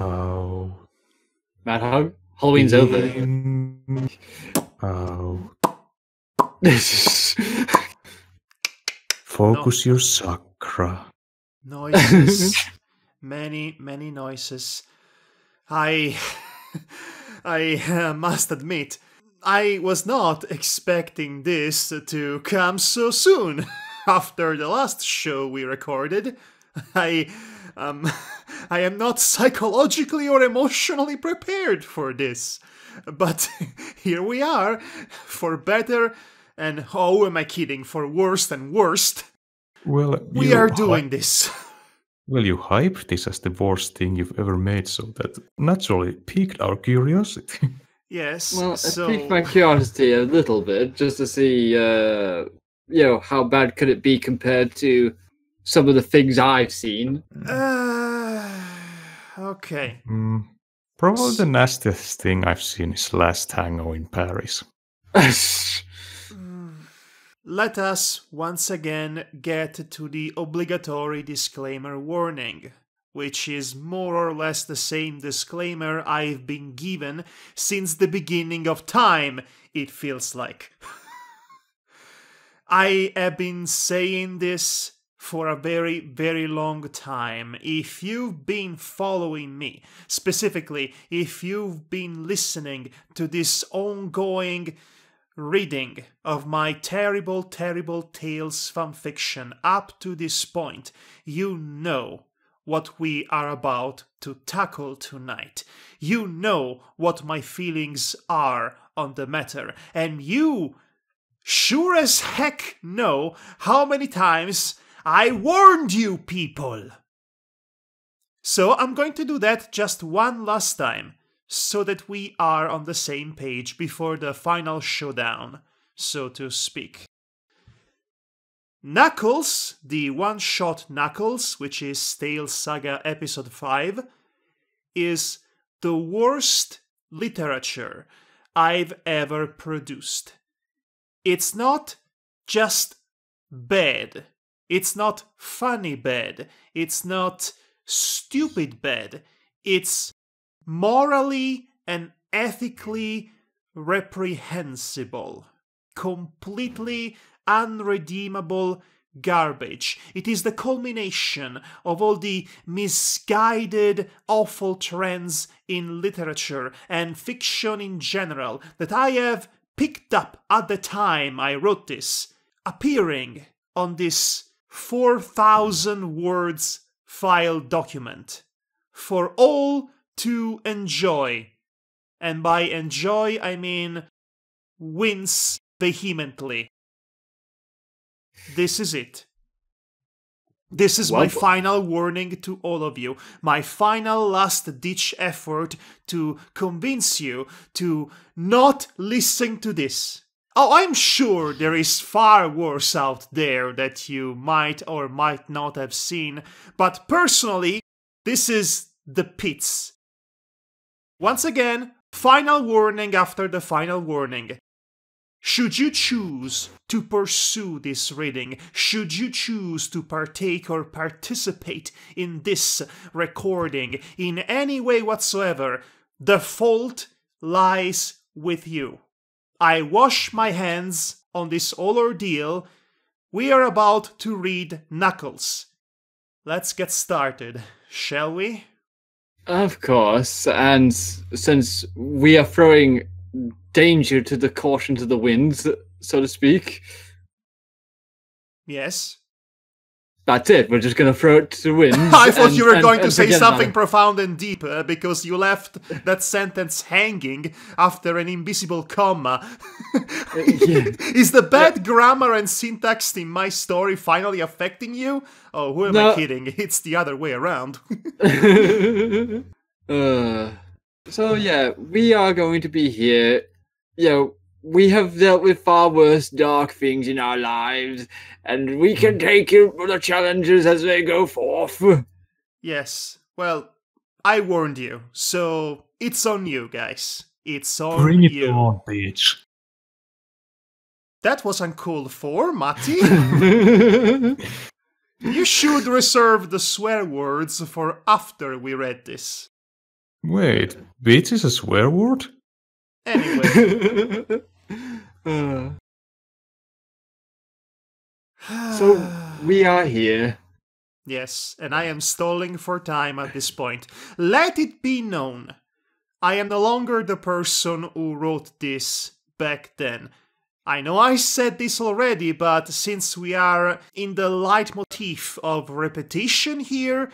Oh. Madhog, Halloween's over. Oh. Focus your chakra. Noises. Many noises. I must admit, I was not expecting this to come so soon after the last show we recorded. I am not psychologically or emotionally prepared for this. But here we are, for better and, oh, am I kidding, for worse and worst. Well, we are doing this. Well, you hyped this as the worst thing you've ever made, so that naturally piqued our curiosity. Yes. Well, it piqued my curiosity a little bit, just to see, how bad could it be compared to some of the things I've seen. Okay. Probably the nastiest thing I've seen is Last Tango in Paris. Let us once again get to the obligatory disclaimer warning, which is more or less the same disclaimer I've been given since the beginning of time, it feels like. I have been saying this for a very, very long time. If you've been following me, specifically, if you've been listening to this ongoing reading of my terrible, terrible tales fanfiction up to this point, you know what we are about to tackle tonight. You know what my feelings are on the matter, and you sure as heck know how many times I warned you people. So I'm going to do that just one last time, so that we are on the same page before the final showdown, so to speak. Knuckles, the one-shot Knuckles, which is Tales Saga Episode 5, is the worst literature I've ever produced. It's not just bad. It's not funny bad. It's not stupid bad. It's morally and ethically reprehensible. Completely unredeemable garbage. It is the culmination of all the misguided, awful trends in literature and fiction in general that I have picked up at the time I wrote this, appearing on this 4,000 words file document for all to enjoy. And by enjoy, I mean wince vehemently. This is it. This is my final warning to all of you. My final last-ditch effort to convince you to not listen to this. Oh, I'm sure there is far worse out there that you might or might not have seen, but personally, this is the pits. Once again, final warning after the final warning. Should you choose to pursue this reading, should you choose to partake or participate in this recording in any way whatsoever, the fault lies with you. I wash my hands on this whole ordeal. We are about to read Knuckles. Let's get started, shall we? Of course, and since we are throwing danger to the caution to the winds, so to speak. Yes. That's it, we're just going to throw it to the winds. I thought you were going to say something profound and deep, because you left that sentence hanging after an invisible comma. Is the bad grammar and syntax in my story finally affecting you? Oh, who am I kidding? It's the other way around. So yeah, we are going to be here. We have dealt with far worse dark things in our lives, and we can take the challenges as they go forth. Yes, well, I warned you, so it's on you, guys. It's on you. Bring it on, bitch. That was uncalled for, Matti. You should reserve the swear words for after we read this. Wait, bitch is a swear word? Anyway. So we are here. Yes, and I am stalling for time at this point. Let it be known, I am no longer the person who wrote this back then. I know I said this already, but since we are in the leitmotif of repetition here,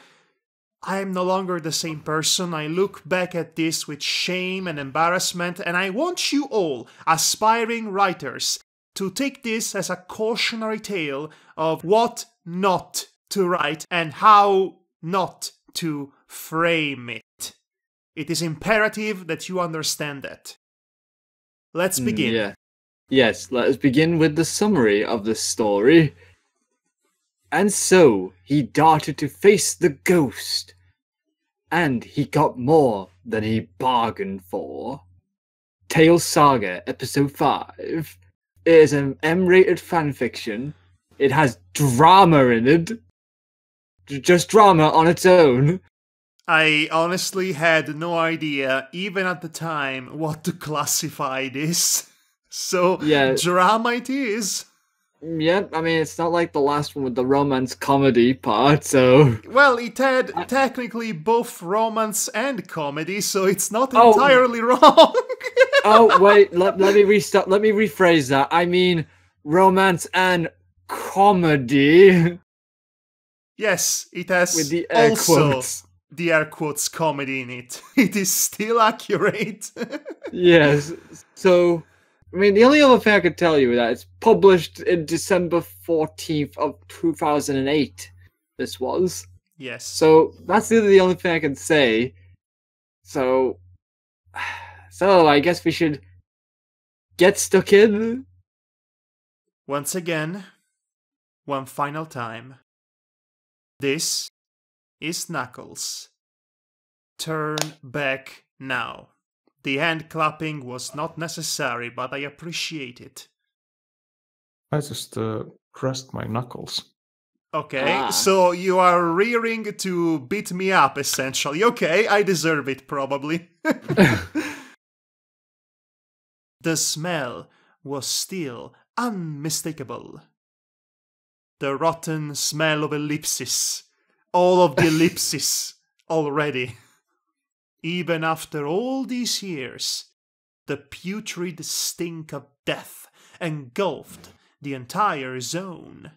I am no longer the same person. I look back at this with shame and embarrassment, and I want you all, aspiring writers, to take this as a cautionary tale of what not to write and how not to frame it. It is imperative that you understand that. Let's begin. Yeah. Yes, let us begin with the summary of the story. And so he darted to face the ghost, and he got more than he bargained for. Tale Saga, Episode 5. It is an M-rated fanfiction. It has drama in it. Just drama on its own. I honestly had no idea, even at the time, what to classify this. So, Yeah. drama it is. Yeah, I mean, it's not like the last one with the romance comedy part, so... Well, it had technically both romance and comedy, so it's not entirely wrong. Oh, wait, let me restart. Let me rephrase that. I mean, romance and comedy. Yes, it has With the air also quotes. the air quotes comedy in it. It is still accurate. Yes, so... I mean, the only other thing I could tell you is that it's published in December 14th of 2008, this was. Yes. So, that's really the only thing I can say. So I guess we should get stuck in. Once again, one final time. This is Knuckles. Turn back now. The hand clapping was not necessary, but I appreciate it. I just crushed my knuckles. Okay, so you are rearing to beat me up, essentially. Okay, I deserve it, probably. The smell was still unmistakable. The rotten smell of ellipsis. All of the ellipses already. Even after all these years, the putrid stink of death engulfed the entire zone.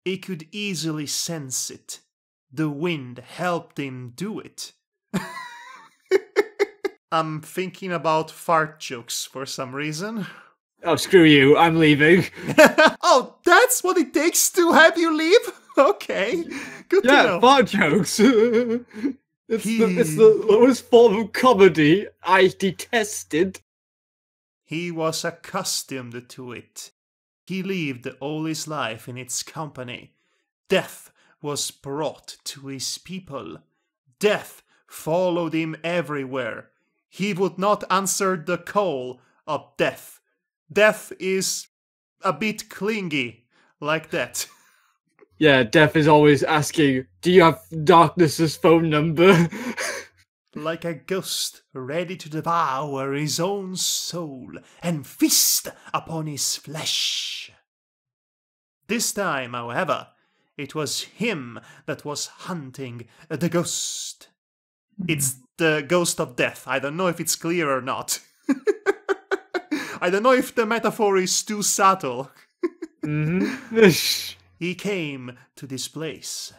He could easily sense it. The wind helped him do it. I'm thinking about fart jokes for some reason. Oh, screw you, I'm leaving. Oh, that's what it takes to have you leave? Okay, good to know. Yeah, fart jokes. It's the lowest form of comedy. I detest it. He was accustomed to it. He lived all his life in its company. Death was brought to his people. Death followed him everywhere. He would not answer the call of death. Death is a bit clingy, like that. Yeah, Death is always asking, do you have Darkness's phone number? Like a ghost ready to devour his own soul and feast upon his flesh. This time, however, it was him that was hunting the ghost. It's the ghost of death. I don't know if it's clear or not. I don't know if the metaphor is too subtle. He came to this place,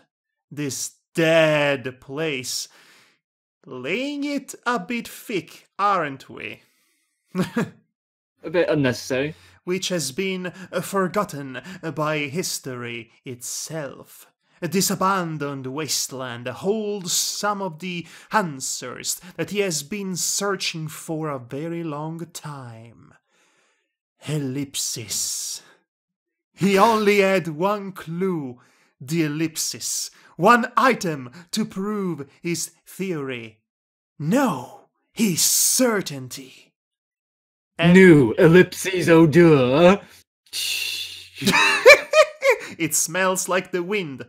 this dead place, laying it a bit thick, aren't we? A bit unnecessary. Which has been forgotten by history itself. This abandoned wasteland holds some of the answers that he has been searching for a very long time. Ellipsis. He only had one clue, the ellipsis, one item to prove his theory. No, his certainty. And New ellipses odor. it smells like the wind.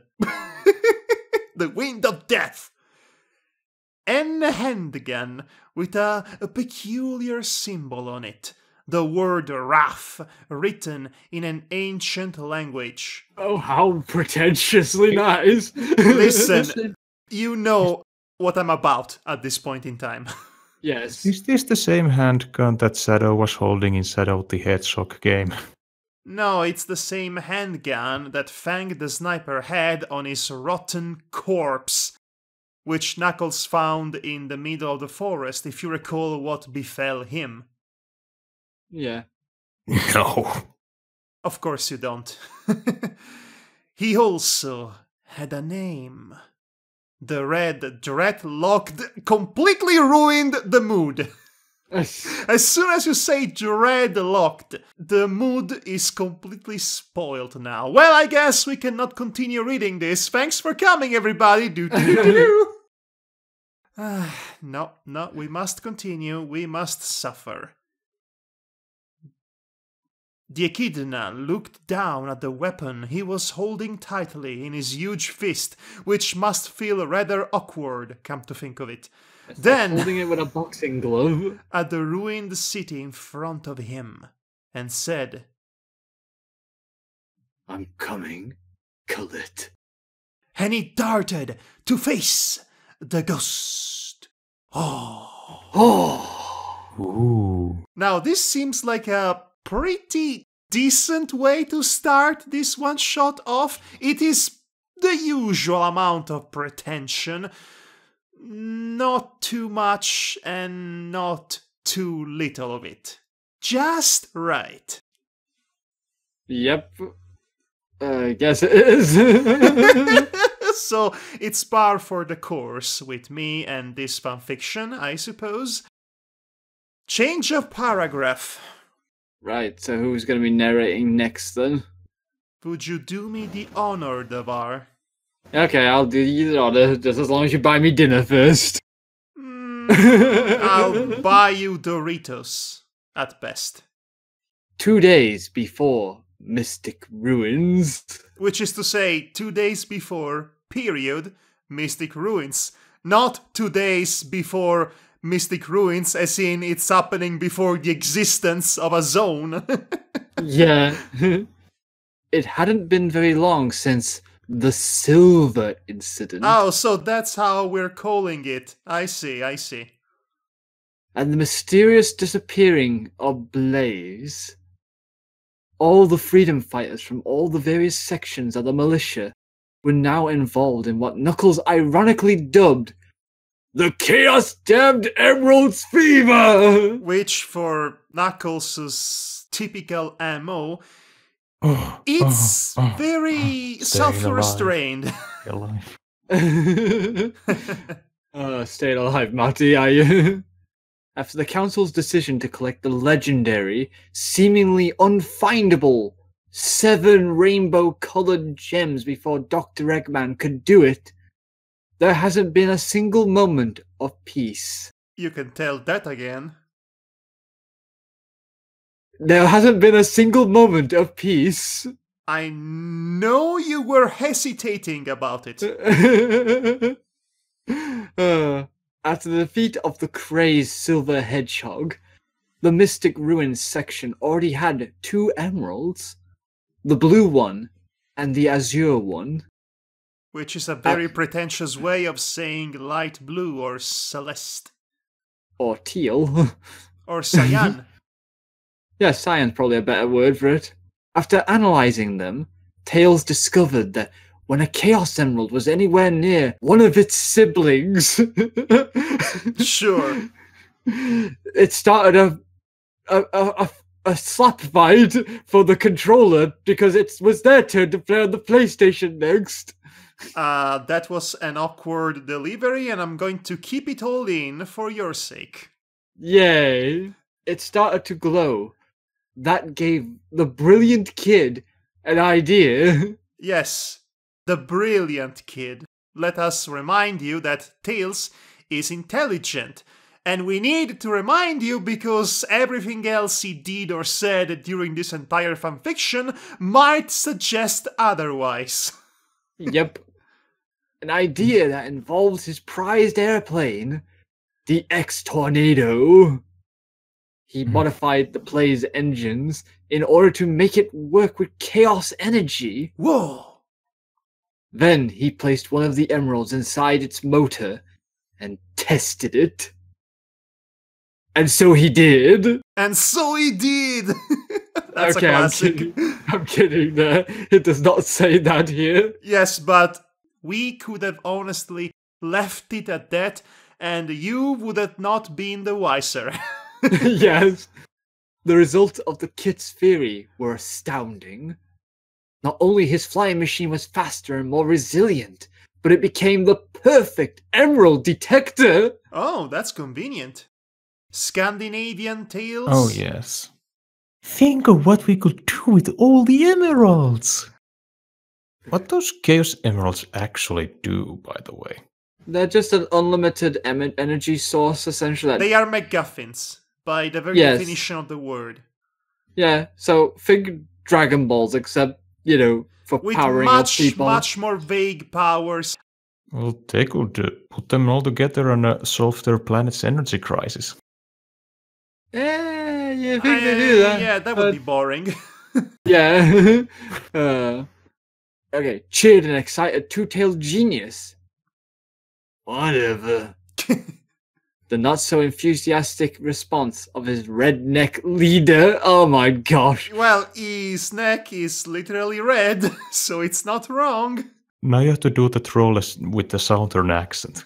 The wind of death. N handgun with a peculiar symbol on it. The word wrath written in an ancient language. Oh, how pretentiously nice. Listen, you know what I'm about at this point in time. Yes. Is this the same handgun that Shadow was holding in Shadow the Hedgehog game? No, it's the same handgun that Fang the Sniper had on his rotten corpse, which Knuckles found in the middle of the forest, if you recall what befell him. Yeah. No. Of course you don't. He also had a name. The red dreadlocked completely ruined the mood. As soon as you say dreadlocked, the mood is completely spoiled now. Well, I guess we cannot continue reading this. Thanks for coming, everybody. No, we must continue. We must suffer. The Echidna looked down at the weapon he was holding tightly in his huge fist, which must feel rather awkward, come to think of it. Then, holding it with a boxing glove, at the ruined city in front of him, and said, I'm coming, kill it. And he darted to face the ghost. Ooh. Now, this seems like a pretty decent way to start this one shot off. It is the usual amount of pretension. Not too much and not too little of it. Just right. Yep. I guess it is. So it's par for the course with me and this fanfiction, I suppose. Change of paragraph. Right, so who's going to be narrating next then? Would you do me the honor, Devar? Okay, I'll do you the honor, just as long as you buy me dinner first. I'll buy you Doritos, at best. 2 days before Mystic Ruins. Which is to say, 2 days before, period, Mystic Ruins. Not 2 days before Mystic Ruins, as in it's happening before the existence of a zone. Yeah. It hadn't been very long since the Silver Incident. Oh, so that's how we're calling it. I see. And the mysterious disappearing of Blaze. All the freedom fighters from all the various sections of the militia were now involved in what Knuckles ironically dubbed the Chaos-Damned Emeralds Fever! Which, for Knuckles' typical MO, it's very self-restrained. Staying alive, Matty. After the Council's decision to collect the legendary, seemingly unfindable 7 rainbow-colored gems before Dr. Eggman could do it, there hasn't been a single moment of peace. You can tell that again. There hasn't been a single moment of peace. I know you were hesitating about it. After the defeat of the crazed Silver Hedgehog, the Mystic Ruins section already had 2 emeralds. The blue one and the azure one. Which is a very pretentious way of saying light blue or celeste. Or teal. Or cyan. Yeah, cyan's probably a better word for it. After analysing them, Tails discovered that when a Chaos Emerald was anywhere near one of its siblings... Sure. It started a slap fight for the controller because it was their turn to play on the PlayStation next. That was an awkward delivery, and I'm going to keep it all in for your sake. Yay. It started to glow. That gave the brilliant kid an idea. Yes, the brilliant kid. Let us remind you that Tails is intelligent. And we need to remind you because everything else he did or said during this entire fanfiction might suggest otherwise. Yep. an idea that involves his prized airplane, the X-Tornado. He modified the plane's engines in order to make it work with chaos energy. Whoa! Then he placed one of the emeralds inside its motor and tested it. And so he did. And so he did! That's okay, a classic. I'm kidding there. It does not say that here. Yes, but we could have honestly left it at that, and you would have not been the wiser. Yes. The results of the kit's theory were astounding. Not only his flying machine was faster and more resilient, but it became the perfect emerald detector. Oh, that's convenient. Scandinavian tales? Oh, yes. Think of what we could do with all the emeralds! What those Chaos Emeralds actually do, by the way? They're just an unlimited energy source, essentially. They are MacGuffins, by the very definition of the word. Yeah, so think Dragon Balls, except, for with powering up people. With much more vague powers. Well, they could put them all together and solve their planet's energy crisis. Yeah, you think they do that? Yeah, that would be boring. Yeah. Okay, cheered and excited two-tailed genius. Whatever. The not-so-enthusiastic response of his redneck leader. Oh my gosh. Well, his neck is literally red, so it's not wrong. Now you have to do the troll with the southern accent.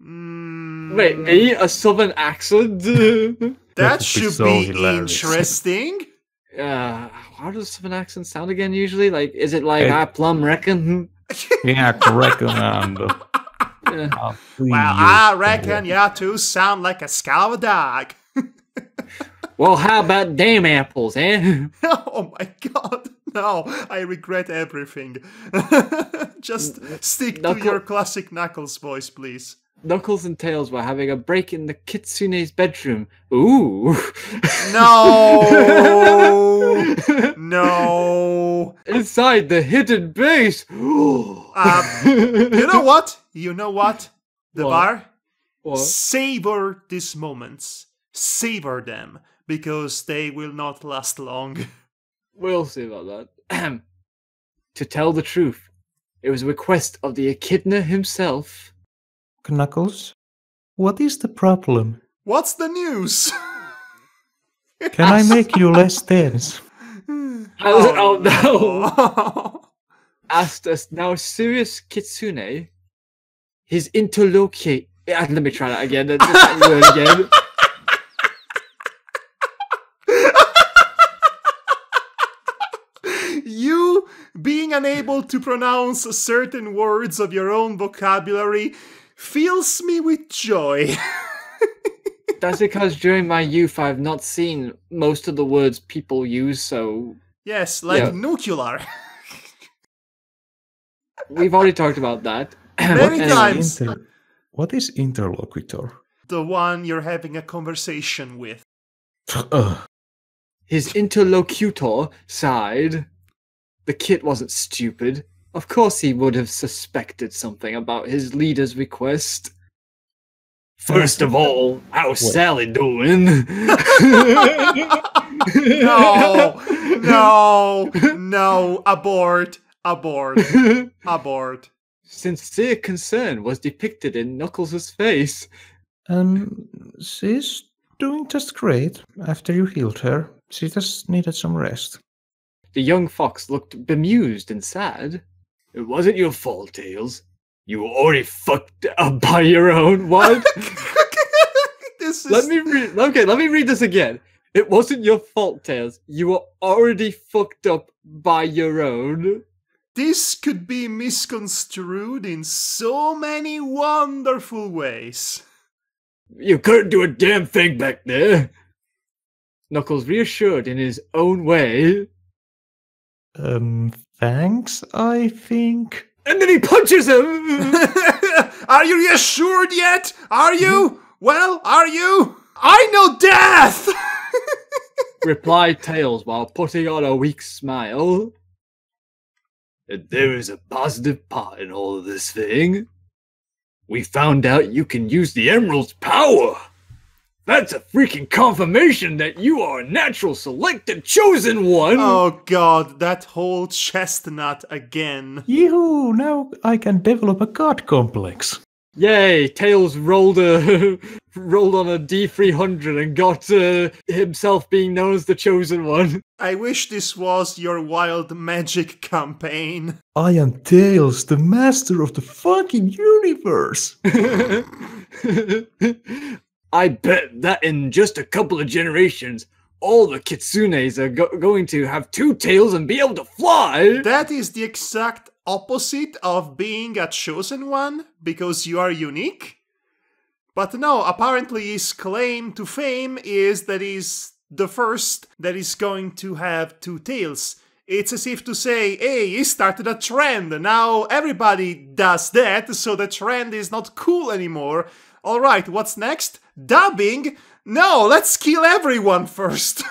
Wait, me? A southern accent? That should so be hilarious. interesting. How does a southern accent sound again usually? Like, is it like, I plumb reckon? Yeah, correct. And, well, I reckon you two sound like a skull of a dog. Well, how about damn apples, eh? Oh my god, no, I regret everything. Just stick to your classic Knuckles voice, please. Knuckles and Tails were having a break in the Kitsune's bedroom. Ooh. No! No! Inside the hidden base. You know what? The bar? What? Savor these moments. Savor them, because they will not last long. We'll see about that. To tell the truth, it was a request of the Echidna himself. Knuckles, what is the problem? What's the news? Can I make you less tense? Oh no! Asked us now serious Kitsune, his interlocute. Let me try that again. That word again. You being unable to pronounce certain words of your own vocabulary fills me with joy. That's because during my youth I've not seen most of the words people use, so... Yes, like nuclear. We've already talked about that. Many times. What is interlocutor? The one you're having a conversation with. His interlocutor sighed. The kid wasn't stupid. Of course he would have suspected something about his leader's request. First of all, how's Sally doing? No, abort. Sincere concern was depicted in Knuckles' face. She's doing just great. After you healed her, she just needed some rest. The young fox looked bemused and sad. It wasn't your fault, Tails. You were already fucked up by your own. What? Let me read this again. It wasn't your fault, Tails. You were already fucked up by your own. This could be misconstrued in so many wonderful ways. You couldn't do a damn thing back there. Knuckles reassured in his own way. Thanks, I think. And then he punches him! Are you reassured yet? Are you? Well, are you? I know death! Replied Tails while putting on a weak smile. And there is a positive part in all of this thing. We found out you can use the Emerald's power. That's a freaking confirmation that you are a natural selected chosen one. Oh god, that whole chestnut again. Yoo-hoo, now I can develop a god complex. Yay, Tails rolled on a D300 and got himself being known as the chosen one. I wish this was your wild magic campaign. I am Tails, the master of the fucking universe. I bet that in just a couple of generations, all the kitsunes are going to have two tails and be able to fly. That is the exact opposite of being a chosen one, because you are unique. But no, apparently his claim to fame is that he's the first that is going to have two tails. It's as if to say, hey, he started a trend, now everybody does that, so the trend is not cool anymore. Alright, what's next? Dubbing? No, let's kill everyone first.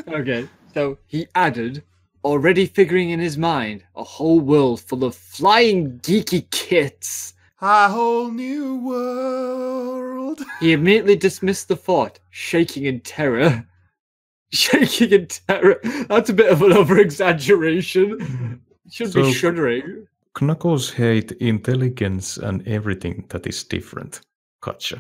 Okay, so he added, already figuring in his mind, a whole world full of flying geeky kits. A whole new world. He immediately dismissed the thought, shaking in terror. Shaking in terror? That's a bit of an over-exaggeration. Should be shuddering. Knuckles hate intelligence and everything that is different. Gotcha.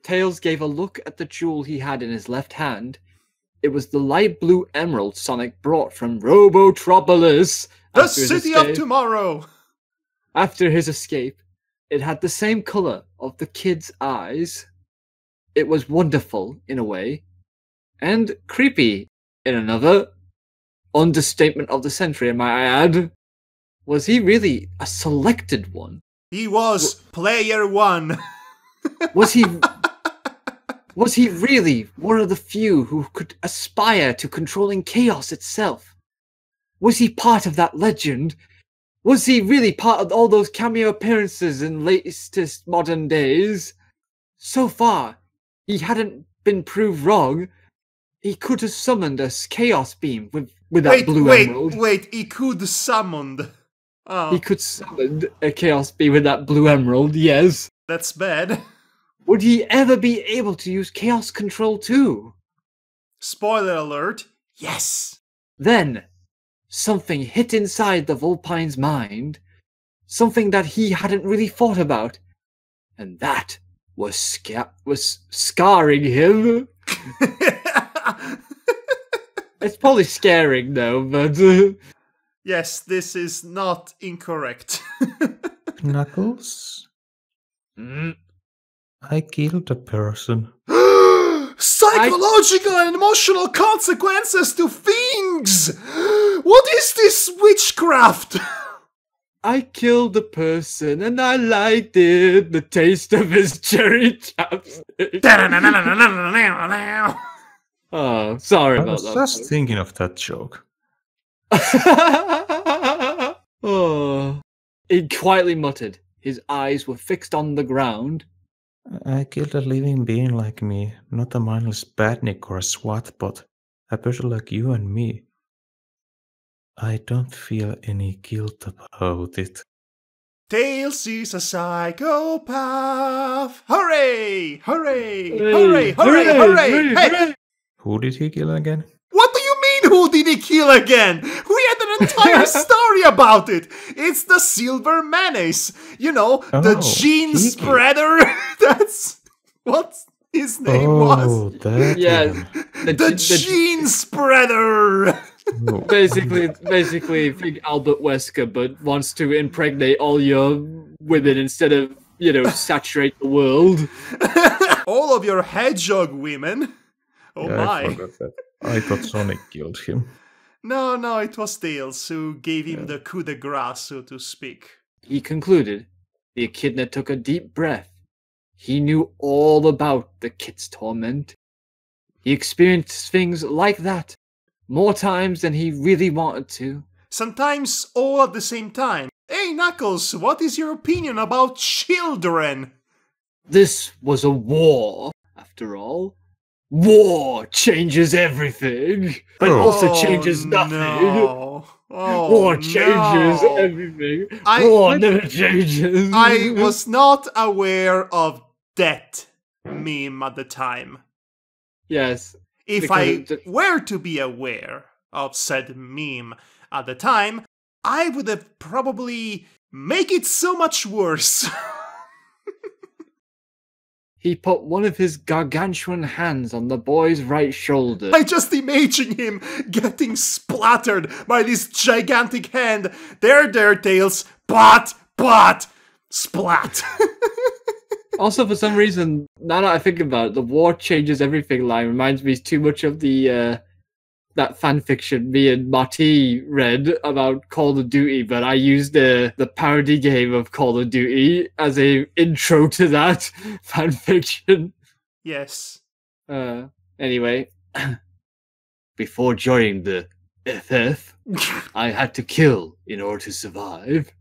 Tails gave a look at the jewel he had in his left hand. It was the light blue emerald Sonic brought from Robotropolis. The city of tomorrow! After his escape, it had the same color of the kid's eyes. It was wonderful in a way, and creepy in another. Understatement of the century, might I add. Was he really a selected one? He was player one. Was he really one of the few who could aspire to controlling chaos itself? Was he part of that legend? Was he really part of all those cameo appearances in latest modern days? So far, he hadn't been proved wrong. He could have summoned a chaos beam with that blue emerald. Wait, he could summoned. Oh. He could summon a chaos beam with that blue emerald, yes. That's bad. Would he ever be able to use chaos control too? Spoiler alert, yes. Then, something hit inside the Vulpine's mind. Something that he hadn't really thought about. And that was scarring him. It's probably scaring though, but... Yes, this is not incorrect. Knuckles? I killed a person. Psychological and emotional consequences to things! What is this witchcraft? I killed a person and I liked it. The taste of his cherry chapstick. Oh, sorry about that. I was just thinking of that joke. Oh. He quietly muttered. His eyes were fixed on the ground. I killed a living being like me, not a mindless badnik or a SWAT bot. A person like you and me. I don't feel any guilt about it. Tails is a psychopath! Hooray! Hooray! Hooray! Hooray! Hooray! Hey! Who did he kill again? What do you mean, who did he kill again? We had an entire story about it. It's the silver mayonnaise. You know, the gene spreader. That's what his name was. That one. The gene spreader. Basically, think Albert Wesker, but wants to impregnate all your women instead of, saturate the world. All of your hedgehog women. Oh yeah, my. I forgot that. I thought Sonic killed him. No, it was Tails who gave him the coup de grace, so to speak. He concluded. The echidna took a deep breath. He knew all about the kit's torment. He experienced things like that more times than he really wanted to. Sometimes all at the same time. Hey, Knuckles, what is your opinion about children? This was a war, after all. War changes everything, but also changes nothing. No. Oh, War changes no. everything. War never changes. I was not aware of that meme at the time. Yes. If I were to be aware of said meme at the time, I would have probably make it so much worse. He put one of his gargantuan hands on the boy's right shoulder. I just imagine him getting splattered by this gigantic hand. There, Tails. But, splat. Also, for some reason, now that I think about it, the war changes everything line reminds me too much of the that fan fiction me and Marty read about Call of Duty, but I used the parody game of Call of Duty as a intro to that fan fiction. Yes. Anyway, before joining the FF, I had to kill in order to survive.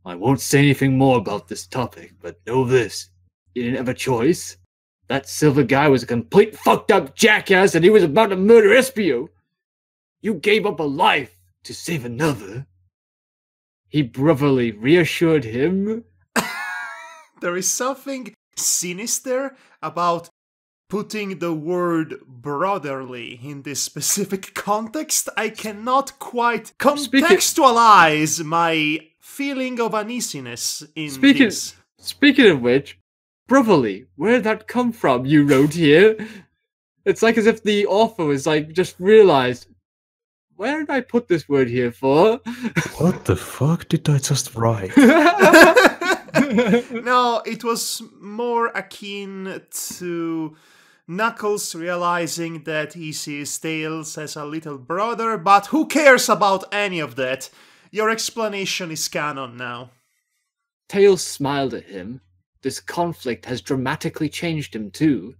I won't say anything more about this topic, but know this. You didn't have a choice. That silver guy was a complete fucked up jackass and he was about to murder Espio. You gave up a life to save another. He brotherly reassured him. There is something sinister about putting the word brotherly in this specific context. I cannot quite contextualize my feeling of uneasiness in this. Speaking of which, brotherly, where did that come from, you wrote here? It's like as if the author was like, just realized, where did I put this word here for? What the fuck did I just write? No, it was more akin to Knuckles realizing that he sees Tails as a little brother, but who cares about any of that? Your explanation is canon now. Tails smiled at him. This conflict has dramatically changed him too,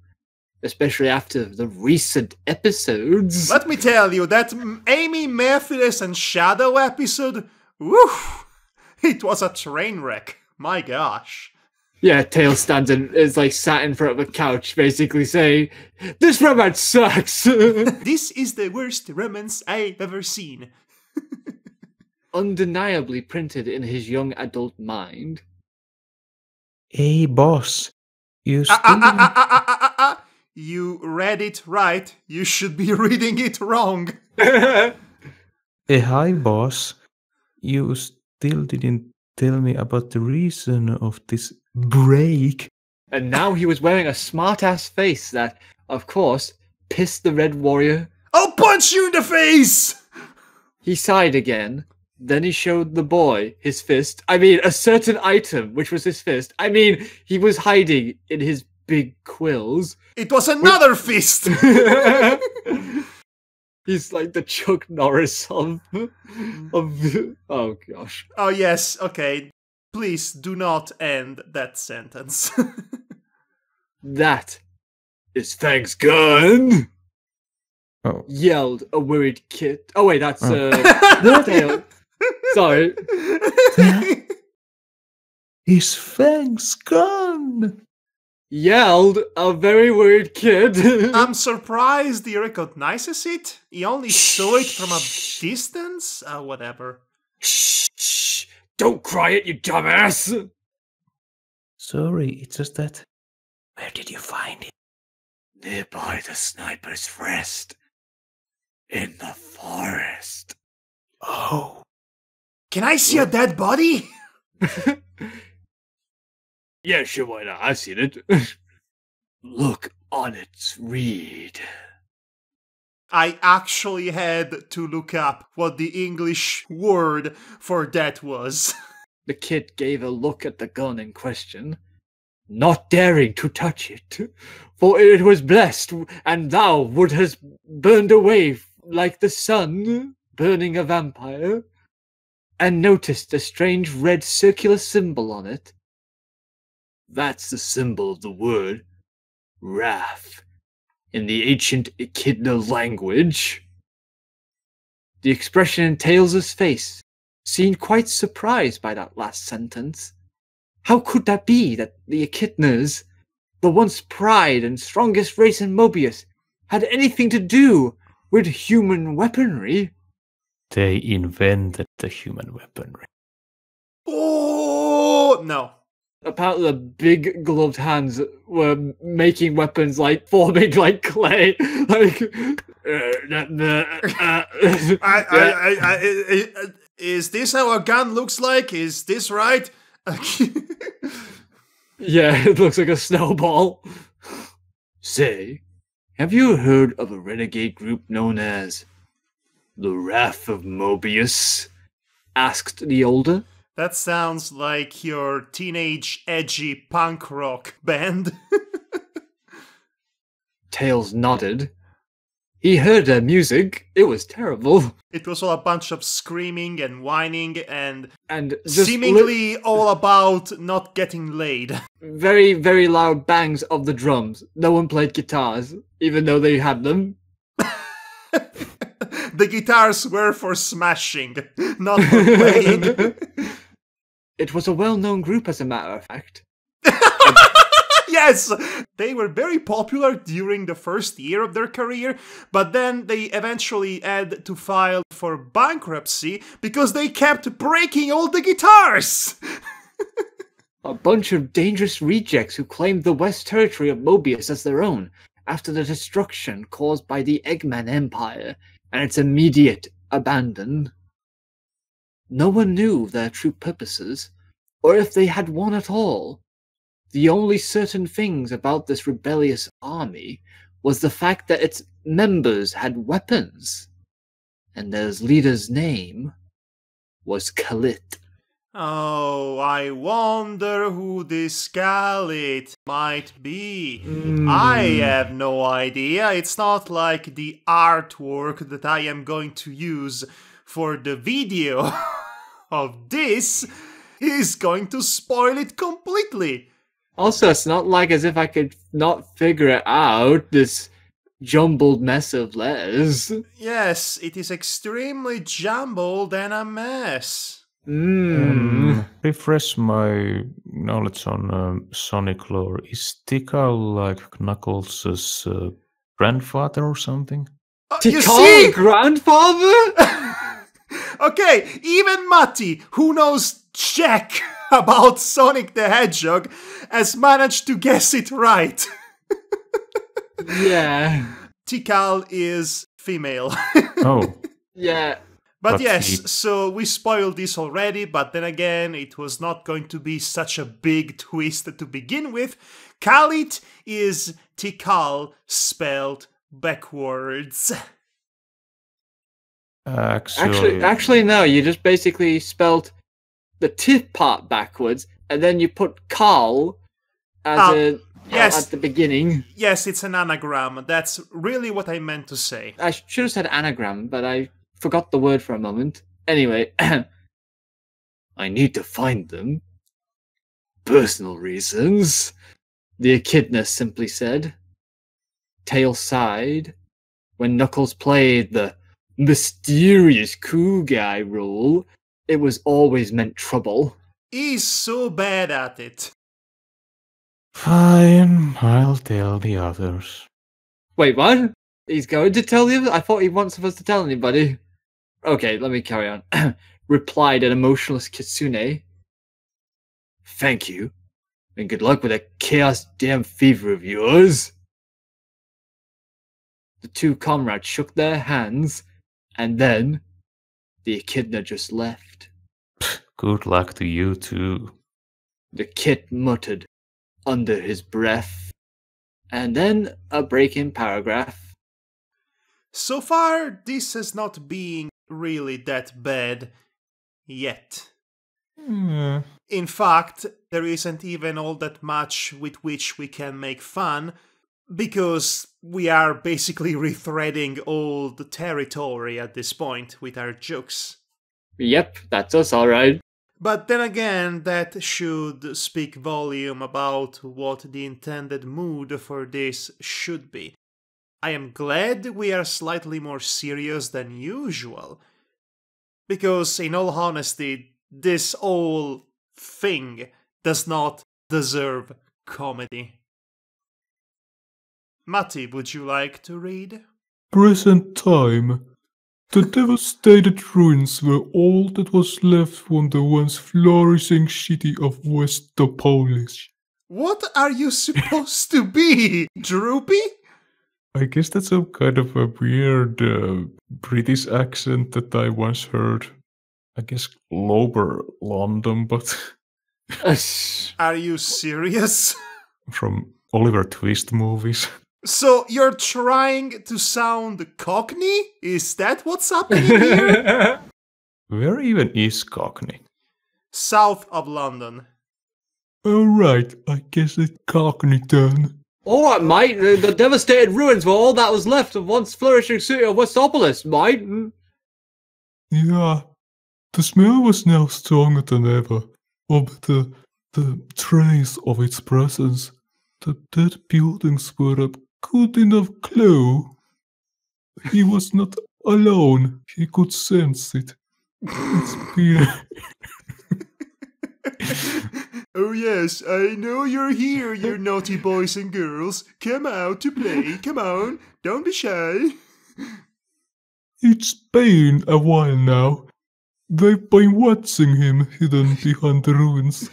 especially after the recent episodes. Let me tell you, that Amy, Merciless, and Shadow episode, woof, it was a train wreck. My gosh. Yeah, Tails stands and is like sat in front of a couch, basically saying, "This romance sucks." This is the worst romance I've ever seen. Undeniably printed in his young adult mind. Hey, boss. You You read it right. You should be reading it wrong. Hey, hi, boss. You still didn't tell me about the reason of this break. And now he was wearing a smart-ass face that, of course, pissed the Red Warrior. I'll punch you in the face! He sighed again. Then he showed the boy his fist. I mean, a certain item, which was his fist. I mean, he was hiding in his big quills. It was another fist! He's like the Chuck Norris of... Oh, gosh. Oh, yes, okay. Please do not end that sentence. That is Fang's gun! Oh. Yelled a worried kid. Oh, wait, that's... Tail. Sorry. His Fang's gone! Yelled a very worried kid. I'm surprised he recognizes it. He only saw it from a distance? Whatever. Shh! Don't cry it, you dumbass! Sorry, it's just that... Where did you find it? Nearby the sniper's rest. In the forest. Oh. Can I see a dead body? Yeah, sure, why not? I've seen it. Look on its reed. I actually had to look up what the English word for that was. The kid gave a look at the gun in question, not daring to touch it, for it was blessed, and thou would have burned away like the sun burning a vampire, and noticed a strange red circular symbol on it. That's the symbol of the word wrath in the ancient Echidna language. The expression in Tails' face seemed quite surprised by that last sentence. How could that be that the Echidnas, the once pride and strongest race in Mobius, had anything to do with human weaponry? They invented the human weaponry. Oh, no. Apparently the big gloved hands were making weapons like forming like clay. Like is this how a gun looks like? Is this right? Yeah, it looks like a snowball. Say, have you heard of a renegade group known as the Wrath of Mobius? Asked the older. That sounds like your teenage edgy punk rock band. Tails nodded. He heard their music. It was terrible. It was all a bunch of screaming and whining and just seemingly all about not getting laid. Very, very loud bangs of the drums. No one played guitars, even though they had them. The guitars were for smashing, not for playing. It was a well-known group, as a matter of fact. Yes! They were very popular during the first year of their career, but then they eventually had to file for bankruptcy because they kept breaking all the guitars! A bunch of dangerous rejects who claimed the West Territory of Mobius as their own after the destruction caused by the Eggman Empire and its immediate abandon. No one knew their true purposes, or if they had one at all. The only certain things about this rebellious army was the fact that its members had weapons, and their leader's name was Khalid. Oh, I wonder who this Khalid might be. I have no idea. It's not like the artwork that I am going to use for the video of this is going to spoil it completely. Also, it's not like as if I could not figure it out, this jumbled mess of letters. Yes, it is extremely jumbled and a mess. Refresh my knowledge on Sonic lore. Is Tikal like Knuckles' grandfather or something? You see? Grandfather? Okay, even Matti, who knows jack about Sonic the Hedgehog, has managed to guess it right. Yeah. Tikal is female. Oh. Yeah. But yes, so we spoiled this already, but then again, it was not going to be such a big twist to begin with. Khalid is Tikal spelled backwards. Actually, no. You just basically spelled the tip part backwards, and then you put Carl as at the beginning. Yes, it's an anagram. That's really what I meant to say. I should have said anagram, but I forgot the word for a moment. Anyway, I need to find them. Personal reasons, the echidna simply said. Tails sighed. When Knuckles played the mysterious cool guy role, it was always meant trouble. He's so bad at it. Fine, I'll tell the others. Wait, what? He's going to tell the others? I thought he wants us to tell anybody. Okay, let me carry on. Replied an emotionless Kitsune. Thank you, and good luck with that chaos damn fever of yours. The two comrades shook their hands, and then the echidna just left. Good luck to you too. The kid muttered under his breath, and then a break-in paragraph. So far, this has not been really that bad yet. In fact, there isn't even all that much with which we can make fun, because we are basically rethreading old territory at this point with our jokes. Yep, that's us, alright. But then again, that should speak volume about what the intended mood for this should be. I am glad we are slightly more serious than usual, because in all honesty, this whole thing does not deserve comedy. Matti, would you like to read? Present time. The devastated ruins were all that was left from the once flourishing city of Westopolis. What are you supposed to be, Droopy? I guess that's some kind of a weird British accent that I once heard. I guess lower London, but Are you serious? from Oliver Twist movies. So you're trying to sound Cockney? Is that what's happening here? Where even is Cockney? South of London. Alright, I guess it's Cockney then. Alright, mate, the devastated ruins were all that was left of once flourishing city of Westopolis, mate. Yeah, the smell was now stronger than ever, of the trace of its presence. The dead buildings were a good enough clue. He was not alone, he could sense it. It's been... Oh yes, I know you're here, you naughty boys and girls. Come out to play, come on, don't be shy. It's been a while now. They've been watching him hidden behind the ruins,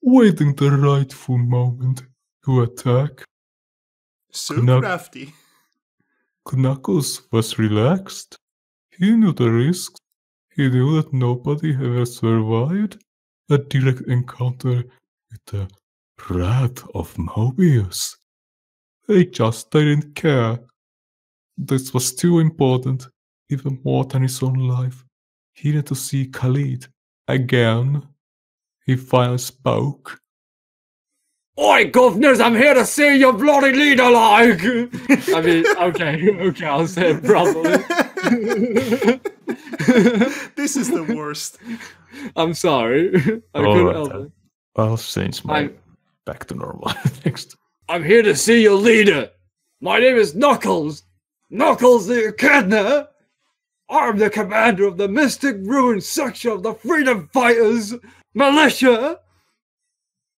waiting the rightful moment to attack. So crafty. Knuckles was relaxed. He knew the risks. He knew that nobody ever survived a direct encounter with the Wrath of Mobius. They just didn't care. This was too important, even more than his own life. He needed to see Khalid again. He finally spoke. Oi, governors, I'm here to see your bloody leader, like! I mean, okay, I'll say it properly. This is the worst. I'm sorry. I couldn't help it. I'll change my back to normal next. I'm here to see your leader. My name is Knuckles. Knuckles the Echidna. I'm the commander of the Mystic Ruin section of the Freedom Fighters Militia.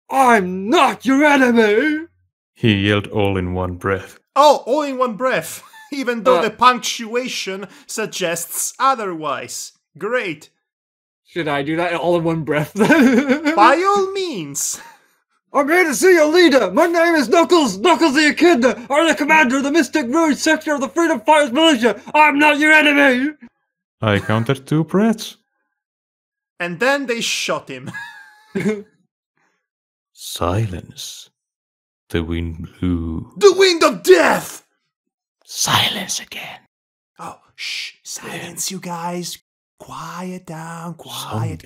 I'm not your enemy. He yelled all in one breath. Oh, all in one breath, even though the punctuation suggests otherwise. Great. Should I do that all in one breath? By all means. I'm here to see your leader. My name is Knuckles. Knuckles the Echidna. I'm the commander of the Mystic Ruin section of the Freedom Fighters Militia. I'm not your enemy. I counted 2 breaths. And then they shot him. Silence. The wind blew. The wind of death! Silence again. Oh, shh. Silence, you guys. Quiet down. Quiet.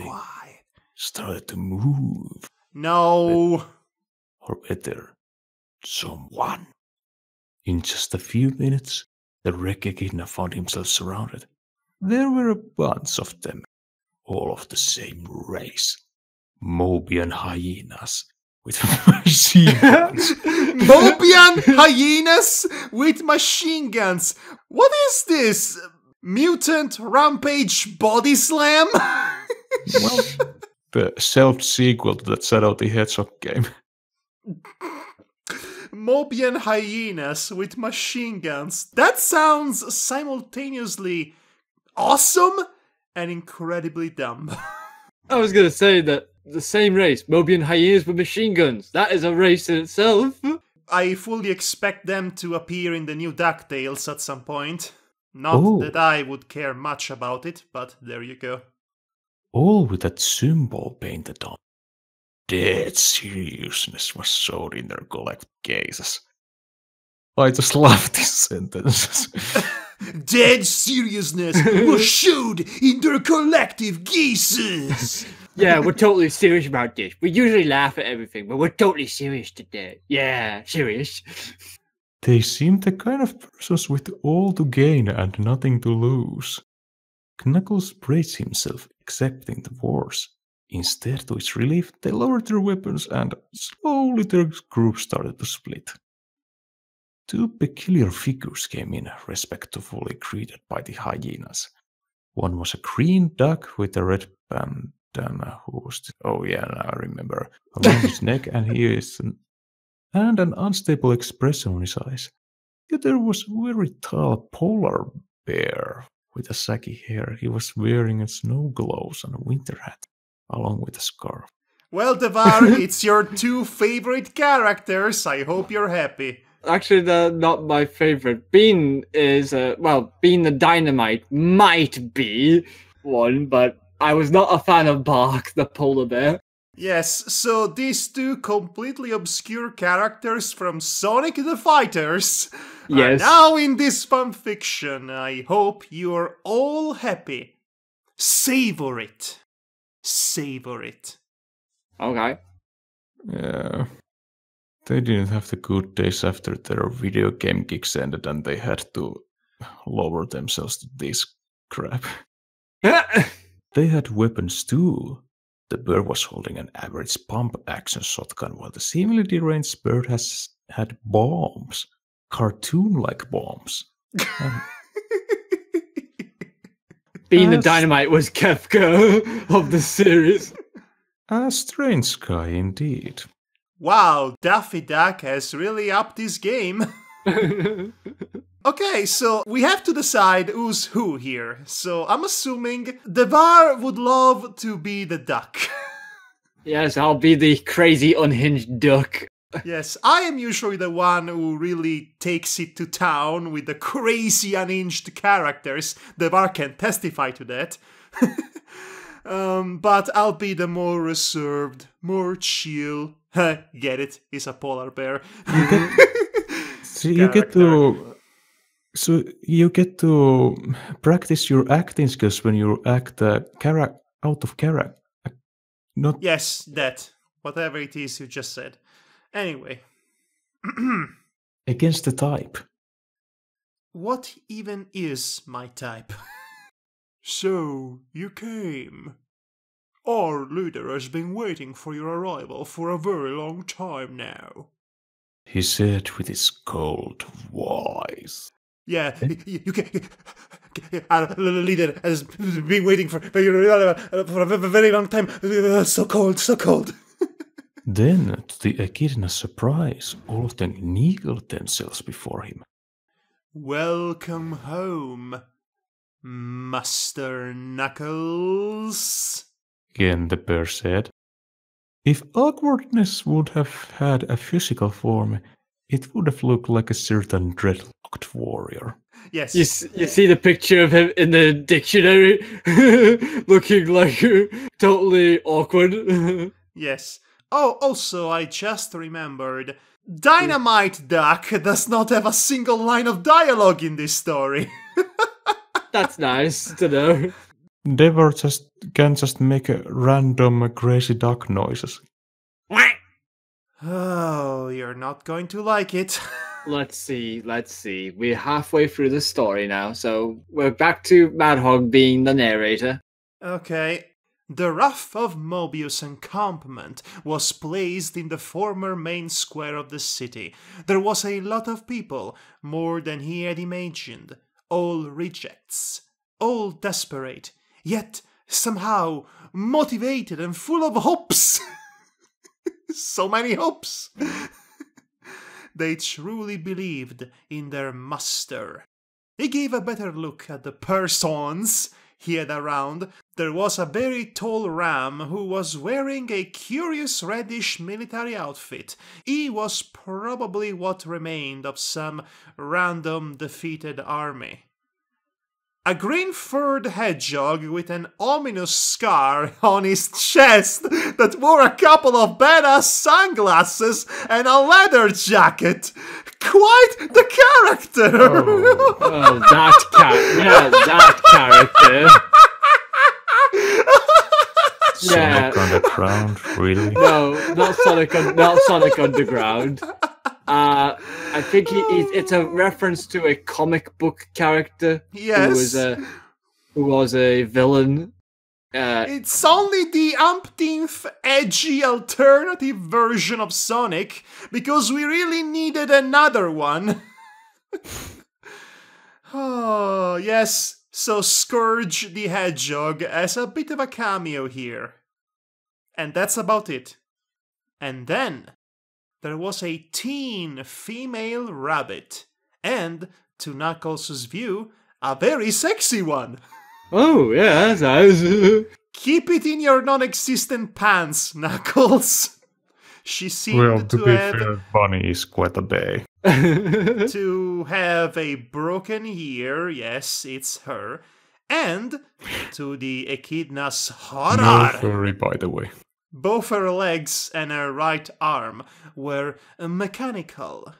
Started to move. No. Or better, someone. In just a few minutes, the wreck Echidna found himself surrounded. There were a bunch of them, all of the same race. Mobian hyenas with machine guns. Mobian hyenas with machine guns. What is this? Mutant Rampage Body Slam? Well, the self-sequel to that Shadow the Hedgehog game. Mobian hyenas with machine guns. That sounds simultaneously awesome and incredibly dumb. I was going to say that the same race, Mobian hyenas with machine guns. That is a race in itself. I fully expect them to appear in the new DuckTales at some point. Not that I would care much about it, but there you go. All with that symbol painted on. Dead seriousness was showed in their collective gazes. I just love these sentences. Dead seriousness was showed in their collective gazes. Yeah, we're totally serious about this. We usually laugh at everything, but we're totally serious today. Yeah, serious. They seem the kind of persons with all to gain and nothing to lose. Knuckles braced himself, accepting the wars. Instead, to his relief, they lowered their weapons and slowly their group started to split. 2 peculiar figures came in, respectfully greeted by the hyenas. One was a green duck with a red bandana, now I remember, around his neck, and an unstable expression on his eyes. There was a very tall polar bear with a saggy hair. He was wearing a snow gloves and a winter hat, along with a scarf. Well, Devar, it's your two favorite characters. I hope you're happy. Actually, they're not my favorite. Bean is, Bean the Dynamite might be one, but I was not a fan of Bark, the polar bear. Yes, so these two completely obscure characters from Sonic the Fighters are now in this fanfiction. I hope you're all happy. Savor it. Savor it. Okay. Yeah. They didn't have the good days after their video game gigs ended and they had to lower themselves to this crap. They had weapons too. The bird was holding an average pump-action shotgun, while the seemingly deranged bird had bombs. Cartoon-like bombs. Being the Dynamite was Kefka of the series. A strange guy indeed. Wow, Daffy Duck has really upped his game. Okay, so we have to decide who's who here. So I'm assuming Devar would love to be the duck. Yes, I'll be the crazy unhinged duck. Yes, I am usually the one who really takes it to town with the crazy unhinged characters. Devar can testify to that. But I'll be the more reserved, more chill. Get it? He's a polar bear. You get to practice your acting skills when you act out of character. Yes, that. Whatever it is you just said. Anyway. Against the type. What even is my type? So, you came. Our leader has been waiting for your arrival for a very long time now. He said with his cold voice. Yeah, you can. Our leader has been waiting for your arrival for a very long time. So cold, so cold. Then, to the Echidna's surprise, all of them kneeled themselves before him. Welcome home, Master Knuckles. Again, the bear said. If awkwardness would have had a physical form, it would have looked like a certain dreadlocked warrior. Yes. You see the picture of him in the dictionary, looking like totally awkward. Yes. Oh, also, I just remembered, Dynamite Duck does not have a single line of dialogue in this story. That's nice to know. Devar can just make a random crazy duck noises. Oh, you're not going to like it. Let's see. We're halfway through the story now, so we're back to Madhog being the narrator. Okay. The Wrath of Mobius encampment was placed in the former main square of the city. There was a lot of people, more than he had imagined. All rejects, all desperate, yet somehow motivated and full of hopes. So many hopes. They truly believed in their master. He gave a better look at the persons he had around. There was a very tall ram who was wearing a curious reddish military outfit. He was probably what remained of some random defeated army. A green-furred hedgehog with an ominous scar on his chest that wore a couple of badass sunglasses and a leather jacket. Quite the character! Oh, that character. Sonic Underground, really? No, not Sonic Underground. I think it's a reference to a comic book character. Yes. Who was a villain. It's only the umpteenth edgy alternative version of Sonic, because we really needed another one. Oh, yes. So Scourge the Hedgehog has a bit of a cameo here. And that's about it. And then there was a teen female rabbit, and, to Knuckles' view, a very sexy one. Oh, yeah, that's nice. Keep it in your non-existent pants, Knuckles. She Well, seemed to to be have fair, Bunny is quite a bae. to have a broken ear, yes, it's her, and to the echidna's No horror. furry, by the way. Both her legs and her right arm were mechanical.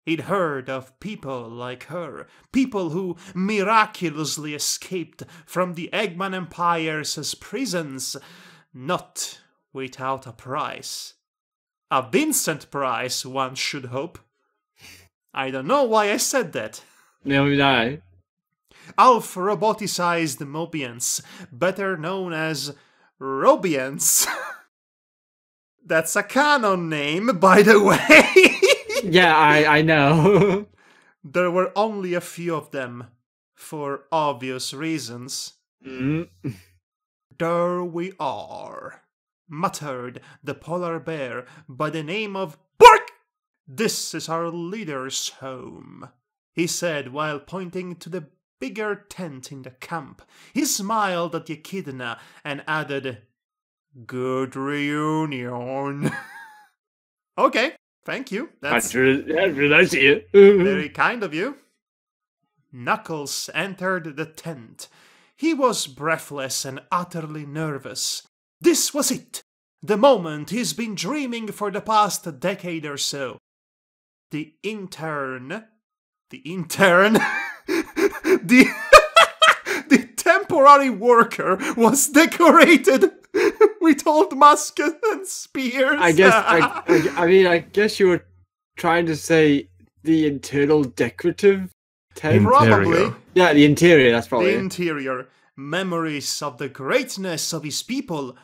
He'd heard of people like her, people who miraculously escaped from the Eggman Empire's prisons, not without a price. A Vincent price, one should hope. I don't know why I said that. No. Alf roboticized Mobians, better known as Robians. That's a canon name, by the way. Yeah, I know. There were only a few of them, for obvious reasons. Mm. There we are, muttered the polar bear by the name of Bark. This is our leader's home, he said while pointing to the bigger tent in the camp. He smiled at the echidna and added, "Good reunion." Okay, thank you. That's really nice of you. very kind of you. Knuckles entered the tent. He was breathless and utterly nervous. This was it, the moment he's been dreaming for the past decade or so. The intern, the temporary worker was decorated with old muskets and spears. I guess you were trying to say the internal decorative tent? Probably. Yeah, the interior, that's probably The it. interior. Memories of the greatness of his people,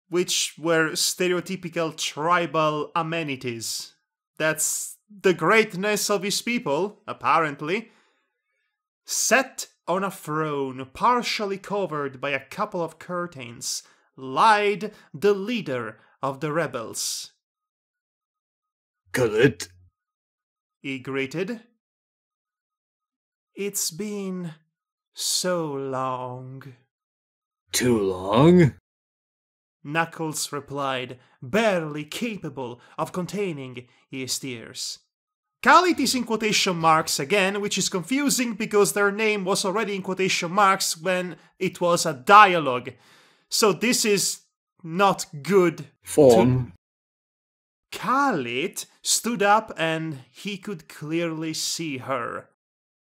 which were stereotypical tribal amenities. That's the greatness of his people, apparently. Set on a throne partially covered by a couple of curtains, lied the leader of the rebels. Good. He greeted. It's been so long. Too long? Knuckles replied, barely capable of containing his tears. Khalid is in quotation marks again, which is confusing because their name was already in quotation marks when it was a dialogue. So this is not good. Form. Khalid stood up and he could clearly see her.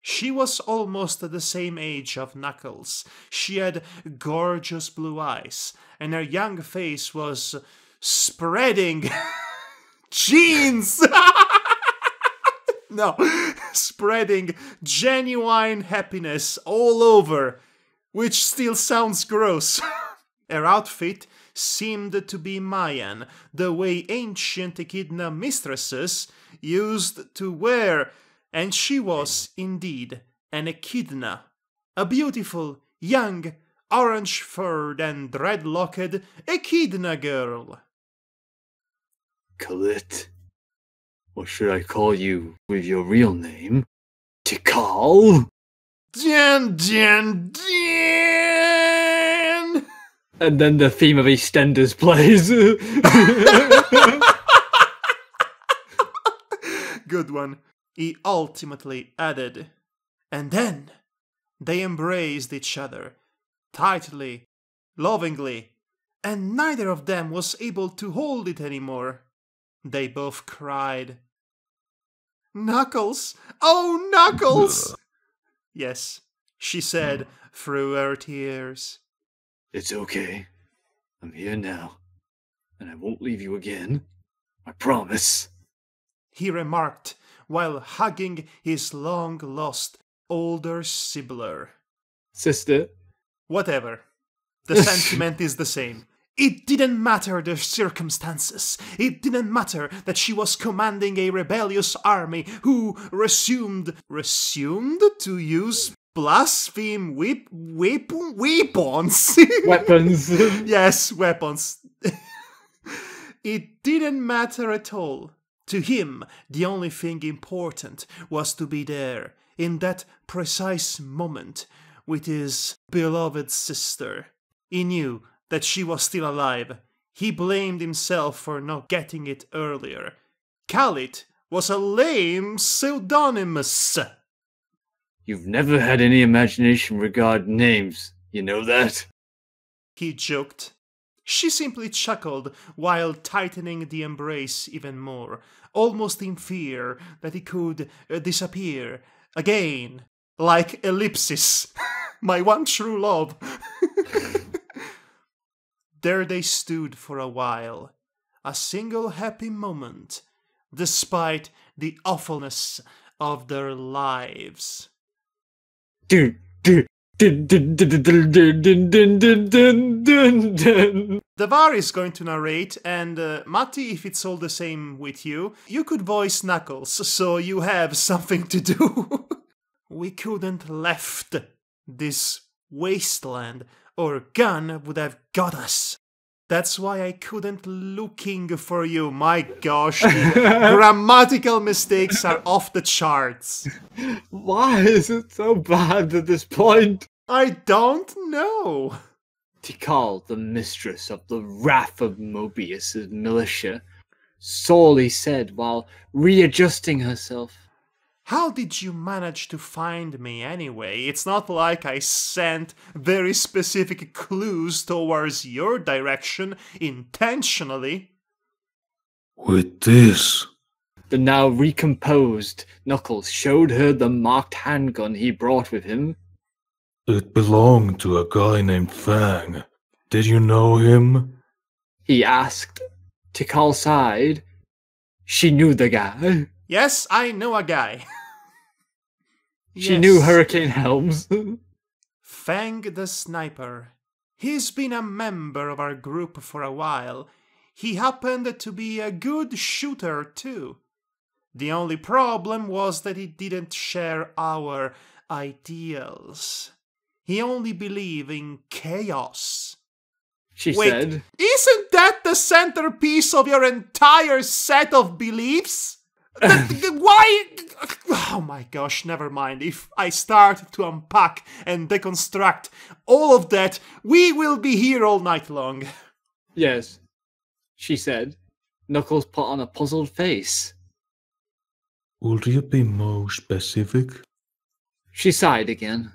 She was almost the same age of Knuckles. She had gorgeous blue eyes, and her young face was spreading jeans. No, spreading genuine happiness all over, which still sounds gross. Her outfit seemed to be Mayan, the way ancient echidna mistresses used to wear, and she was indeed an echidna, a beautiful, young, orange-furred and dreadlocked echidna girl. Khalid. Or should I call you with your real name? Tikal? Jan. And then the theme of EastEnders plays. Good one. He ultimately added. And then they embraced each other, tightly, lovingly, and neither of them was able to hold it anymore. They both cried. Knuckles! Oh, Knuckles! Yes, she said through her tears. It's okay. I'm here now. And I won't leave you again. I promise. He remarked while hugging his long-lost older sibling. Sister. Whatever. The sentiment is the same. It didn't matter the circumstances. It didn't matter that she was commanding a rebellious army who resumed to use blaspheme weapons. Weapons. Yes, weapons. It didn't matter at all To him, the only thing important was to be there, in that precise moment, with his beloved sister. He knew that she was still alive. He blamed himself for not getting it earlier. Khalid was a lame pseudonymous. You've never had any imagination regarding names, you know that? He joked. She simply chuckled while tightening the embrace even more, almost in fear that he could disappear again, like Ellipsis, my one true love. There they stood for a while, a single happy moment, despite the awfulness of their lives. The Var is going to narrate, and Matti, if it's all the same with you, you could voice Knuckles, so you have something to do. We couldn't left this wasteland, or Gun would have got us. That's why I couldn't looking for you. My gosh, the grammatical mistakes are off the charts. Why is it so bad at this point? I don't know. Tikal, the mistress of the wrath of Mobius's militia, sorely said while readjusting herself. How did you manage to find me anyway? It's not like I sent very specific clues towards your direction intentionally. With this. The now recomposed Knuckles showed her the marked handgun he brought with him. It belonged to a guy named Fang. Did you know him? He asked. Tikal sighed. She knew the guy. Yes, I know a guy. She knew Hurricane Helms. Fang the Sniper. He's been a member of our group for a while. He happened to be a good shooter too. The only problem was that he didn't share our ideals. He only believed in chaos. She Wait, said. Isn't that the centerpiece of your entire set of beliefs? Why? Oh my gosh, never mind. If I start to unpack and deconstruct all of that, we will be here all night long. Yes, she said. Knuckles put on a puzzled face. Would you be more specific? She sighed again.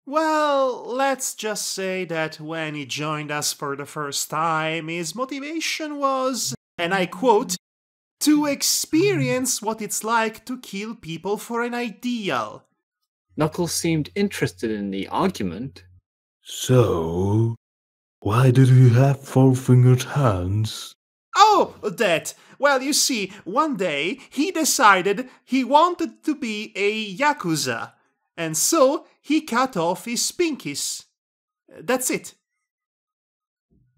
Well, let's just say that when he joined us for the first time, his motivation was, and I quote, to experience what it's like to kill people for an ideal. Knuckles seemed interested in the argument. So, why did you have four-fingered hands? Oh, that. Well, you see, one day he decided he wanted to be a Yakuza, and so he cut off his pinkies. That's it.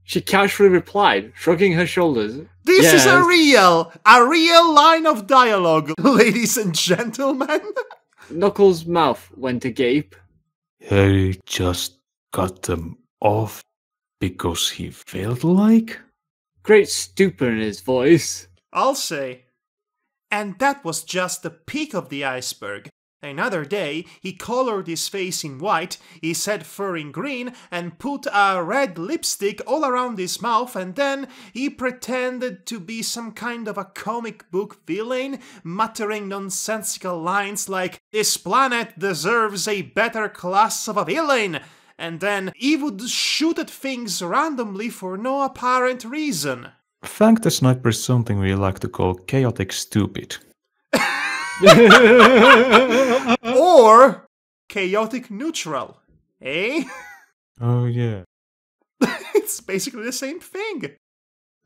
She casually replied, shrugging her shoulders. This is Yes. a real line of dialogue, ladies and gentlemen. Knuckles' mouth went agape. He just cut them off because he felt like? Great stupor in his voice. I'll say. And that was just the peak of the iceberg. Another day, he colored his face in white, his head fur in green, and put a red lipstick all around his mouth, and then he pretended to be some kind of a comic book villain, muttering nonsensical lines like, "This planet deserves a better class of a villain," and then he would shoot at things randomly for no apparent reason. Fang the Sniper is something we like to call chaotic stupid. Or chaotic neutral, eh? Oh yeah. It's basically the same thing.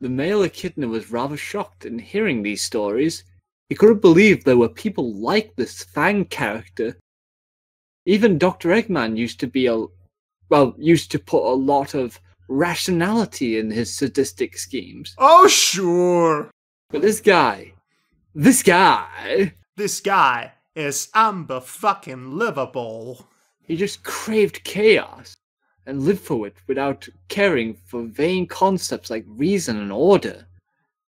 The male echidna was rather shocked in hearing these stories. He couldn't believe there were people like this Fang character. Even Dr. Eggman used to put a lot of rationality in his sadistic schemes. Oh, sure. But this guy This guy is unfucking-livable. he just craved chaos and lived for it without caring for vain concepts like reason and order.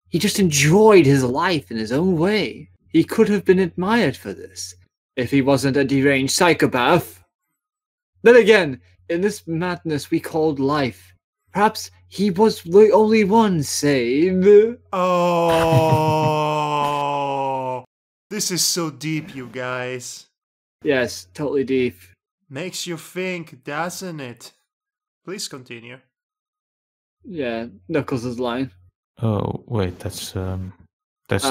He just enjoyed his life in his own way. He could have been admired for this, if he wasn't a deranged psychopath. Then again, in this madness we called life, perhaps he was the only one saved. Oh, this is so deep, you guys. Yes, totally deep. Makes you think, doesn't it? Please continue. Yeah, Knuckles' line. Oh, wait, that's yeah, Okay.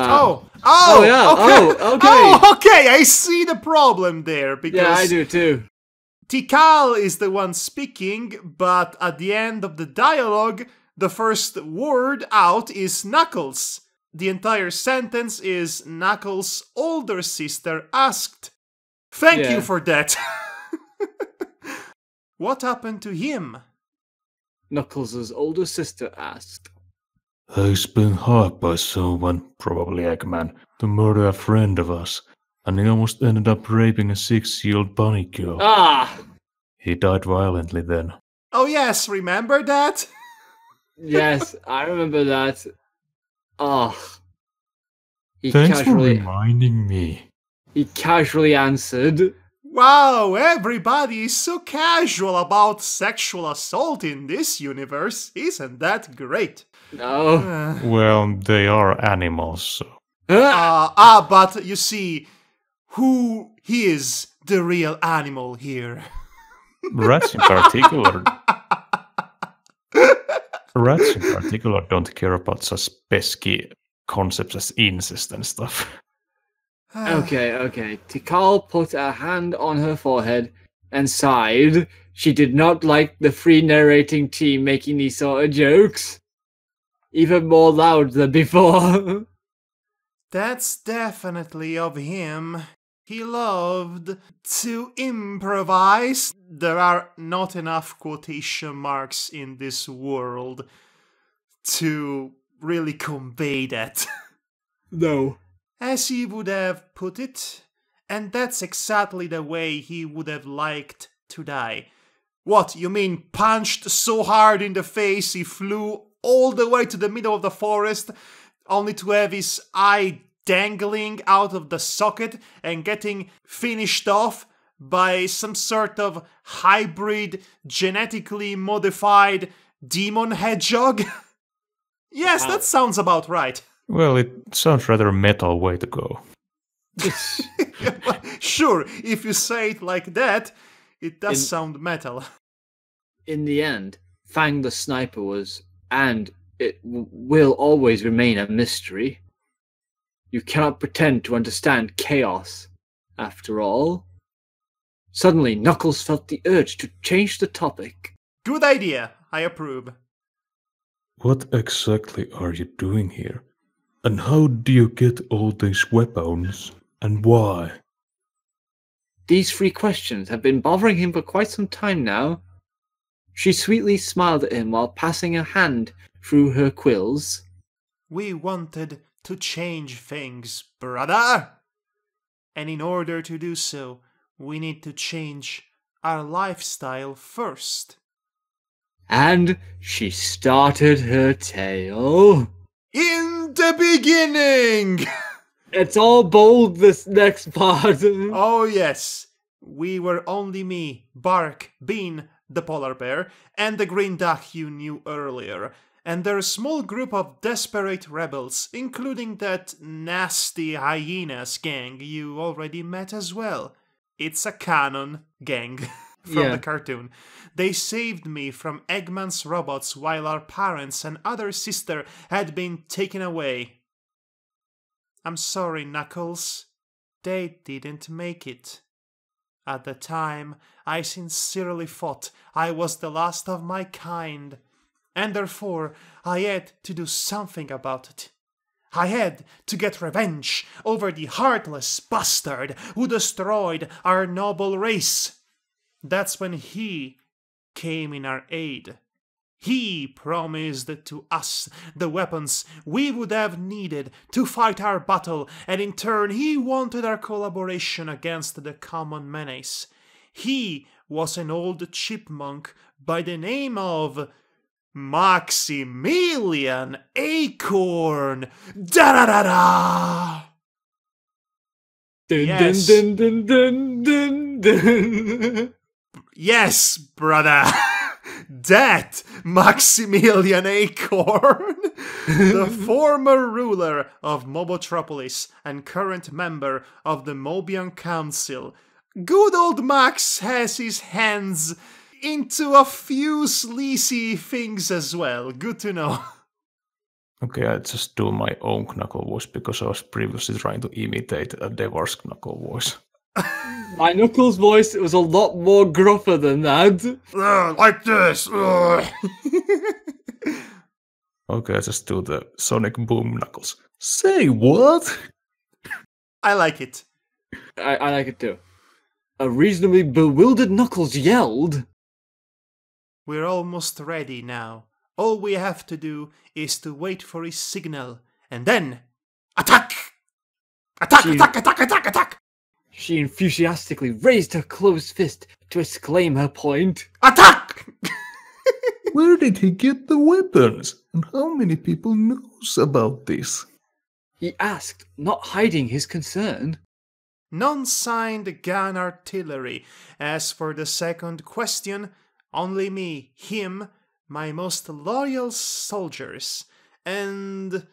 okay. Oh, okay, I see the problem there, because Yeah, I do too. Tikal is the one speaking, but at the end of the dialogue, the first word out is Knuckles. The entire sentence is Knuckles' older sister asked. Thank you for that. What happened to him? Knuckles' older sister asked. He's been hired by someone, probably Eggman, to murder a friend of us, and he almost ended up raping a 6-year-old bunny girl. Ah! He died violently then. Oh yes, remember that? Yes, I remember that. Oh. Thanks for reminding me. He casually answered. Wow, everybody is so casual about sexual assault in this universe. Isn't that great? No. Well, they are animals, so. But you see, who is the real animal here? Rats in particular. Rats in particular don't care about such pesky concepts as incest and stuff. Okay. Tikal put a hand on her forehead and sighed. She did not like the free narrating team making these sort of jokes. Even more loud than before. That's definitely of him. He loved to improvise. There are not enough quotation marks in this world to really convey that. No. As he would have put it, and that's exactly the way he would have liked to die. What, you mean punched so hard in the face he flew all the way to the middle of the forest, only to have his eye dangling out of the socket and getting finished off by some sort of hybrid, genetically modified demon hedgehog? Yes, that sounds about right. Well, it sounds rather a metal way to go. Sure, if you say it like that, it does sound metal. In the end, Fang the Sniper was, and it will always remain a mystery. You cannot pretend to understand chaos, after all. Suddenly, Knuckles felt the urge to change the topic. Good idea, I approve. What exactly are you doing here? And how do you get all these weapons? And why? These 3 questions have been bothering him for quite some time now. She sweetly smiled at him while passing a hand through her quills. We wanted to change things, brother. And in order to do so, we need to change our lifestyle first. And she started her tale. In the beginning! It's all bold, this next part. Oh yes, we were only me, Bark, Bean, the polar bear, and the green duck you knew earlier, and their small group of desperate rebels, including that nasty hyenas gang you already met as well. It's a canon gang from the cartoon. They saved me from Eggman's robots while our parents and other sister had been taken away. I'm sorry, Knuckles. They didn't make it. At the time, I sincerely thought I was the last of my kind, and therefore I had to do something about it. I had to get revenge over the heartless bastard who destroyed our noble race. That's when he came in our aid. He promised to us the weapons we would have needed to fight our battle, and in turn he wanted our collaboration against the common menace. He was an old chipmunk by the name of Maximilian Acorn! Da-da-da-da! Dun, Yes. dun, dun, dun, dun, dun. Yes, brother! That Maximilian Acorn! The former ruler of Mobotropolis and current member of the Mobian Council. Good old Max has his hands into a few sleazy things as well. Good to know. Okay, I just do my own Knuckle voice because I was previously trying to imitate a Devar's Knuckle voice. My Knuckles voice was a lot more gruffer than that. Like this. Okay, I just do the Sonic Boom Knuckles. Say what? I like it. I like it too. A reasonably bewildered Knuckles yelled. We're almost ready now. All we have to do is to wait for his signal, and then attack! Attack, attack, attack, attack, attack! She enthusiastically raised her closed fist to exclaim her point. Attack! Where did he get the weapons? And how many people knows about this? He asked, not hiding his concern. Non-signed gun artillery. As for the second question, only me, him, my most loyal soldiers, and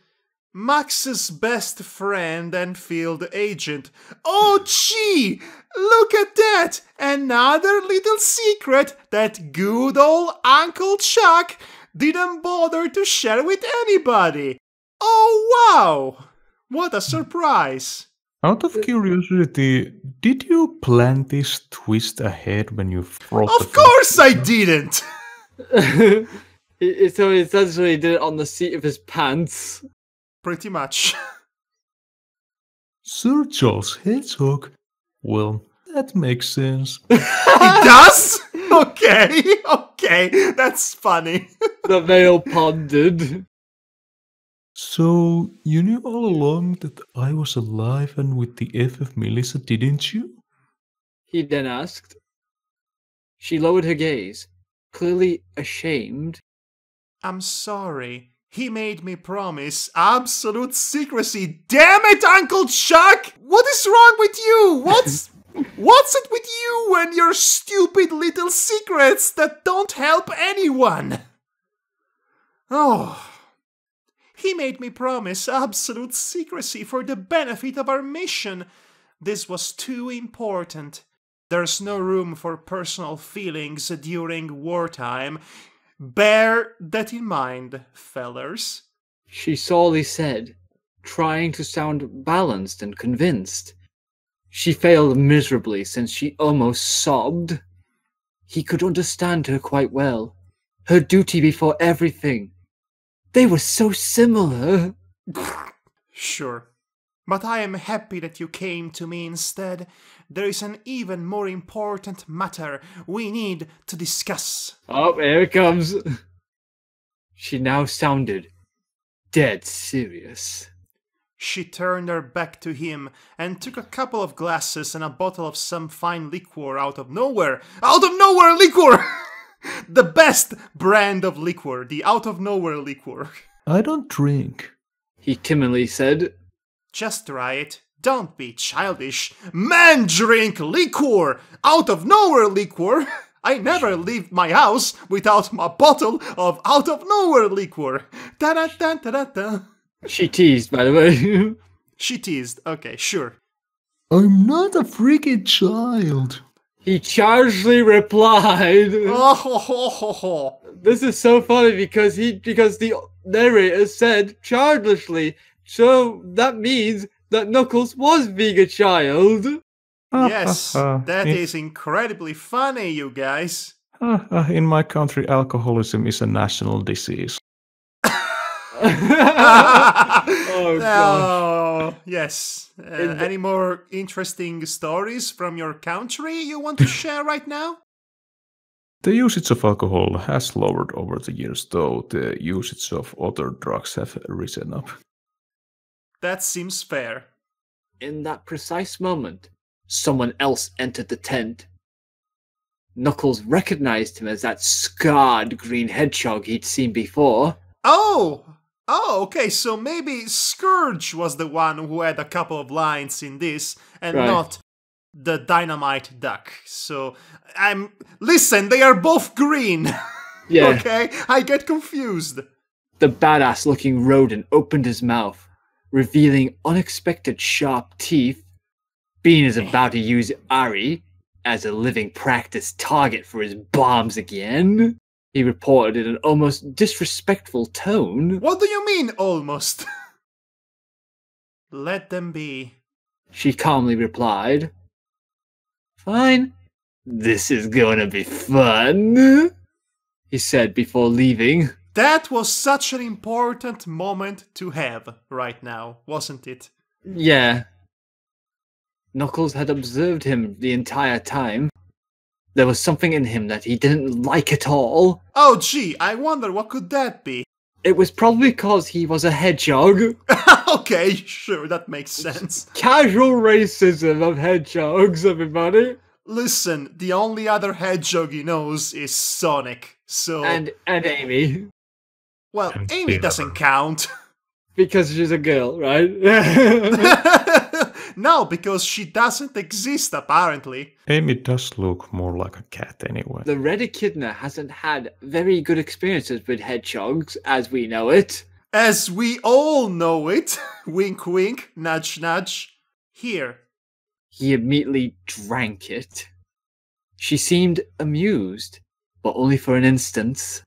Max's best friend and field agent. Oh gee! Look at that! Another little secret that good old Uncle Chuck didn't bother to share with anybody. Oh wow! What a surprise! Out of curiosity, did you plan this twist ahead when you wrote the Of course I didn't! So he essentially did it on the seat of his pants. Pretty much. Sir Charles Hedgehog? Well, that makes sense. It does? Okay, that's funny. The male pondered. So, you knew all along that I was alive and with the FF Melissa, didn't you? He then asked. She lowered her gaze, clearly ashamed. I'm sorry. He made me promise absolute secrecy. Damn it, Uncle Chuck! What is wrong with you? What's it with you and your stupid little secrets that don't help anyone? Oh. He made me promise absolute secrecy for the benefit of our mission. This was too important. There's no room for personal feelings during wartime. Bear that in mind, fellers. She sorely said, trying to sound balanced and convinced. She failed miserably since she almost sobbed. He could understand her quite well. Her duty before everything. They were so similar. Sure. But I am happy that you came to me instead. There is an even more important matter we need to discuss. Oh, here it comes. She now sounded dead serious. She turned her back to him and took a couple of glasses and a bottle of some fine liquor out of nowhere. Out of nowhere liquor! The best brand of liquor, the out of nowhere liquor. I don't drink. He timidly said. Just try it. Don't be childish. Man drink liquor! Out of nowhere liquor! I never leave my house without my bottle of out of nowhere liquor. Da-da-da-da-da-da. She teased, by the way. She teased. Okay, sure. I'm not a freaking child. He chargedly replied. Oh, ho, ho, ho, ho. This is so funny because the narrator said childishly, so that means that Knuckles was being a child. Yes, that is incredibly funny, you guys. In my country, alcoholism is a national disease. Oh, gosh. Oh, yes. Any more interesting stories from your country you want to share right now? The usage of alcohol has lowered over the years, though the usage of other drugs have risen up. That seems fair. In that precise moment, someone else entered the tent. Knuckles recognized him as that scarred green hedgehog he'd seen before. Oh, okay, so maybe Scourge was the one who had a couple of lines in this, and Right. not the Dynamite Duck. So, listen, they are both green! Yeah. Okay, I get confused. The badass-looking rodent opened his mouth, revealing unexpected sharp teeth. Bean is about to use Ari as a living practice target for his bombs again. He reported in an almost disrespectful tone. What do you mean, almost? Let them be. She calmly replied, "Fine. This is gonna be fun," he said before leaving. That was such an important moment to have right now, wasn't it? Yeah. Knuckles had observed him the entire time. There was something in him that he didn't like at all. Oh gee, I wonder what could that be? It was probably because he was a hedgehog. Okay, sure, that makes sense. Casual racism of hedgehogs, everybody. Listen, the only other hedgehog he knows is Sonic, so... And Amy. Well, And Amy Silver. doesn't count. Because she's a girl, right? No, because she doesn't exist, apparently. Amy does look more like a cat anyway. The red echidna hasn't had very good experiences with hedgehogs, as we know it. As we all know it. Wink wink, nudge nudge. Here. He immediately drank it. She seemed amused, but only for an instant.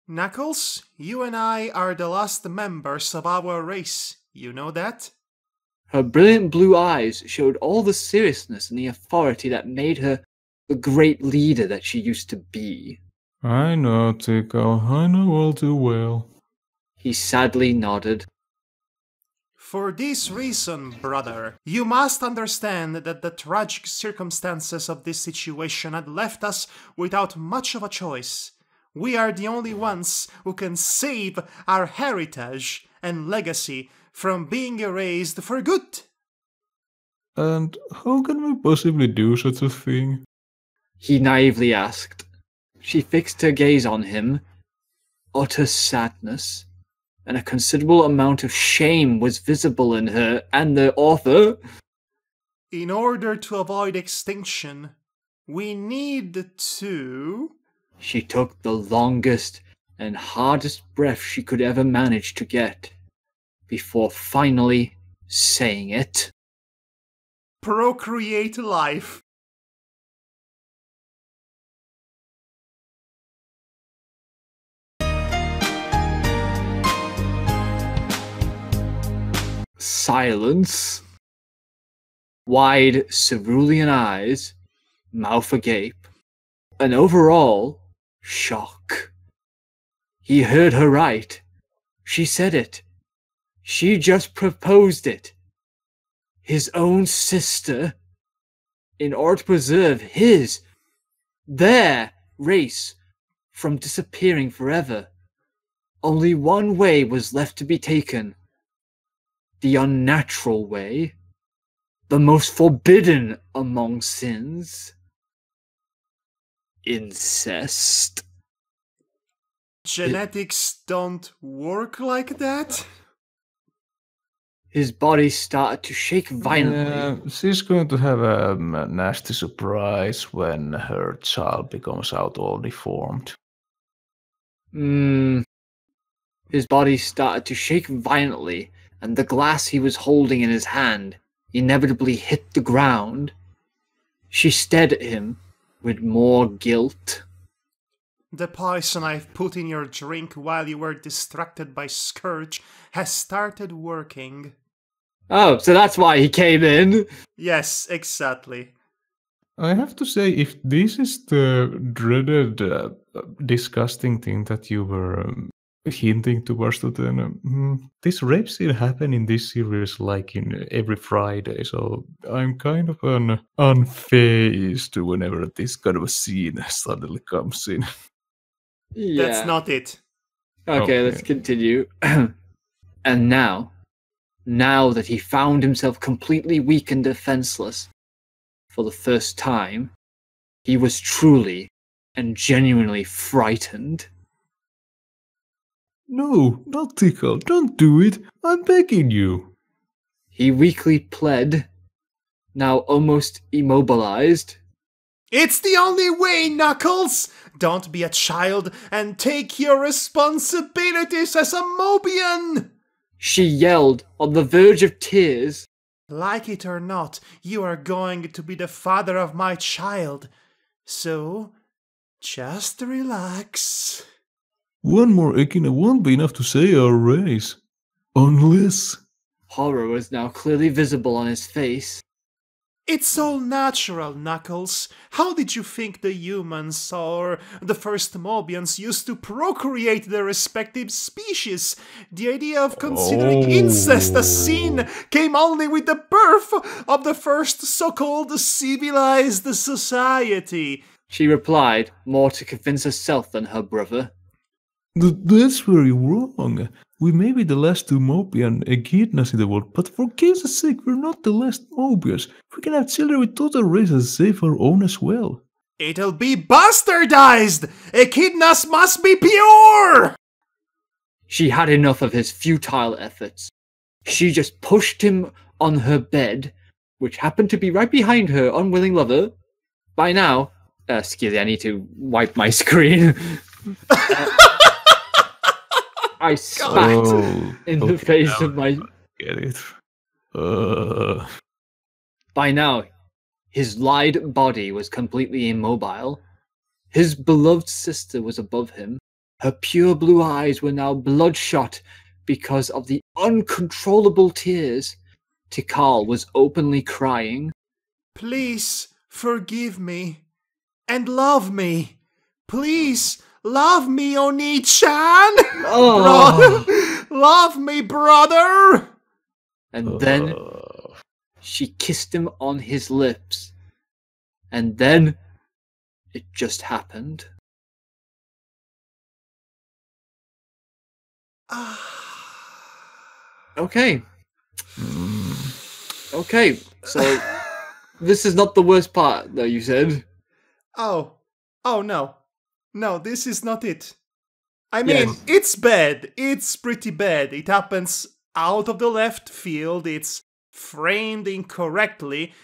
Knuckles, you and I are the last members of our race. You know that? Her brilliant blue eyes showed all the seriousness and the authority that made her the great leader that she used to be. I know, Tickle. I know all too well. He sadly nodded. For this reason, brother, you must understand that the tragic circumstances of this situation had left us without much of a choice. We are the only ones who can save our heritage and legacy from being erased for good. And how can we possibly do such a thing? He naively asked. She fixed her gaze on him. Utter sadness and a considerable amount of shame was visible in her and the author. In order to avoid extinction, we need to... She took the longest and hardest breath she could ever manage to get, before finally saying it. Procreate life. Silence. Wide cerulean eyes, mouth agape, and overall, shock. He heard her right. She said it. She just proposed it. His own sister, in order to preserve their race from disappearing forever. Only one way was left to be taken. The unnatural way. The most forbidden among sins. Incest. Genetics don't work like that? His body started to shake violently. She's going to have a nasty surprise when her child becomes out all deformed. His body started to shake violently, and the glass he was holding in his hand inevitably hit the ground. She stared at him with more guilt. The poison I've put in your drink while you were distracted by Scourge has started working. Oh, so that's why he came in. Yes, exactly. I have to say, if this is the dreaded, disgusting thing that you were hinting towards, then this rape scene happened in this series like in every Friday, so I'm kind of unfazed whenever this kind of a scene suddenly comes in. Yeah. That's not it. Okay, let's continue. And now that he found himself completely weak and defenseless, for the first time, he was truly and genuinely frightened. No, not Tickle, don't do it. I'm begging you. He weakly pled, now almost immobilized. It's the only way, Knuckles! Don't be a child and take your responsibilities as a Mobian! She yelled, on the verge of tears. Like it or not, you are going to be the father of my child. So, just relax. One more Echidna won't be enough to say our race. Unless... Horror was now clearly visible on his face. It's all natural, Knuckles. How did you think the humans or the first Mobians used to procreate their respective species? The idea of considering incest a sin came only with the birth of the first so-called civilized society. She replied, more to convince herself than her brother. That's very wrong. We may be the last two Mobian Echidnas in the world, but for Chaos' sake, we're not the last Mobians. We can have children with other races, save our own as well. It'll be bastardized! Echidnas must be pure! She had enough of his futile efforts. She just pushed him on her bed, which happened to be right behind her unwilling lover. By now, excuse me, I need to wipe my screen. I spat in the face of my... Get it. By now, his lithe body was completely immobile. His beloved sister was above him. Her pure blue eyes were now bloodshot because of the uncontrollable tears. Tikal was openly crying. Please forgive me and love me. Please love me, Oni-chan! Oh. Love me, brother! And then she kissed him on his lips. And then it just happened. Okay. Okay, so this is not the worst part, though, you said. Oh no. No, this is not it. I mean, Yes. it's bad. It's pretty bad. It happens out of the left field. It's framed incorrectly.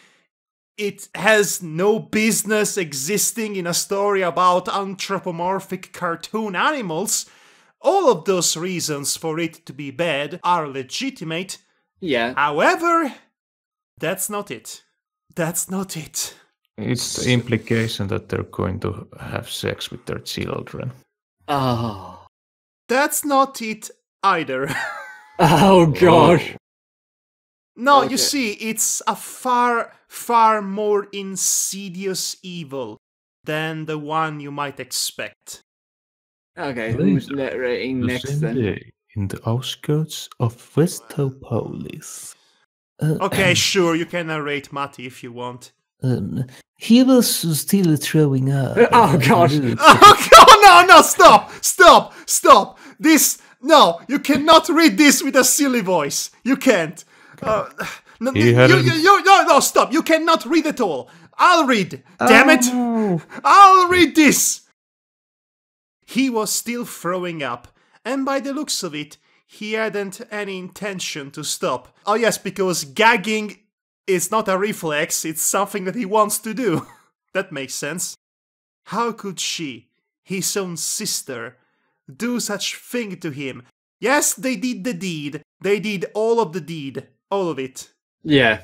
It has no business existing in a story about anthropomorphic cartoon animals. All of those reasons for it to be bad are legitimate. Yeah. However, that's not it. That's not it. It's the implication that they're going to have sex with their children. Oh. That's not it either. Oh, gosh. No, Okay. you see, it's a far, far more insidious evil than the one you might expect. Okay, who's narrating The next same then? day, in the outskirts of Westopolis. Okay, sure, you can narrate Matti if you want. He was still throwing up. Oh, gosh. Oh, no, stop! No, you cannot read this with a silly voice. You can't. No, stop. You cannot read at all. I'll read. Damn it. I'll read this. He was still throwing up, and by the looks of it, he hadn't any intention to stop. Oh yes, because gagging is not a reflex, it's something that he wants to do. That makes sense. How could she, his own sister, do such thing to him? Yes, they did the deed. They did all of the deed. All of it. Yeah.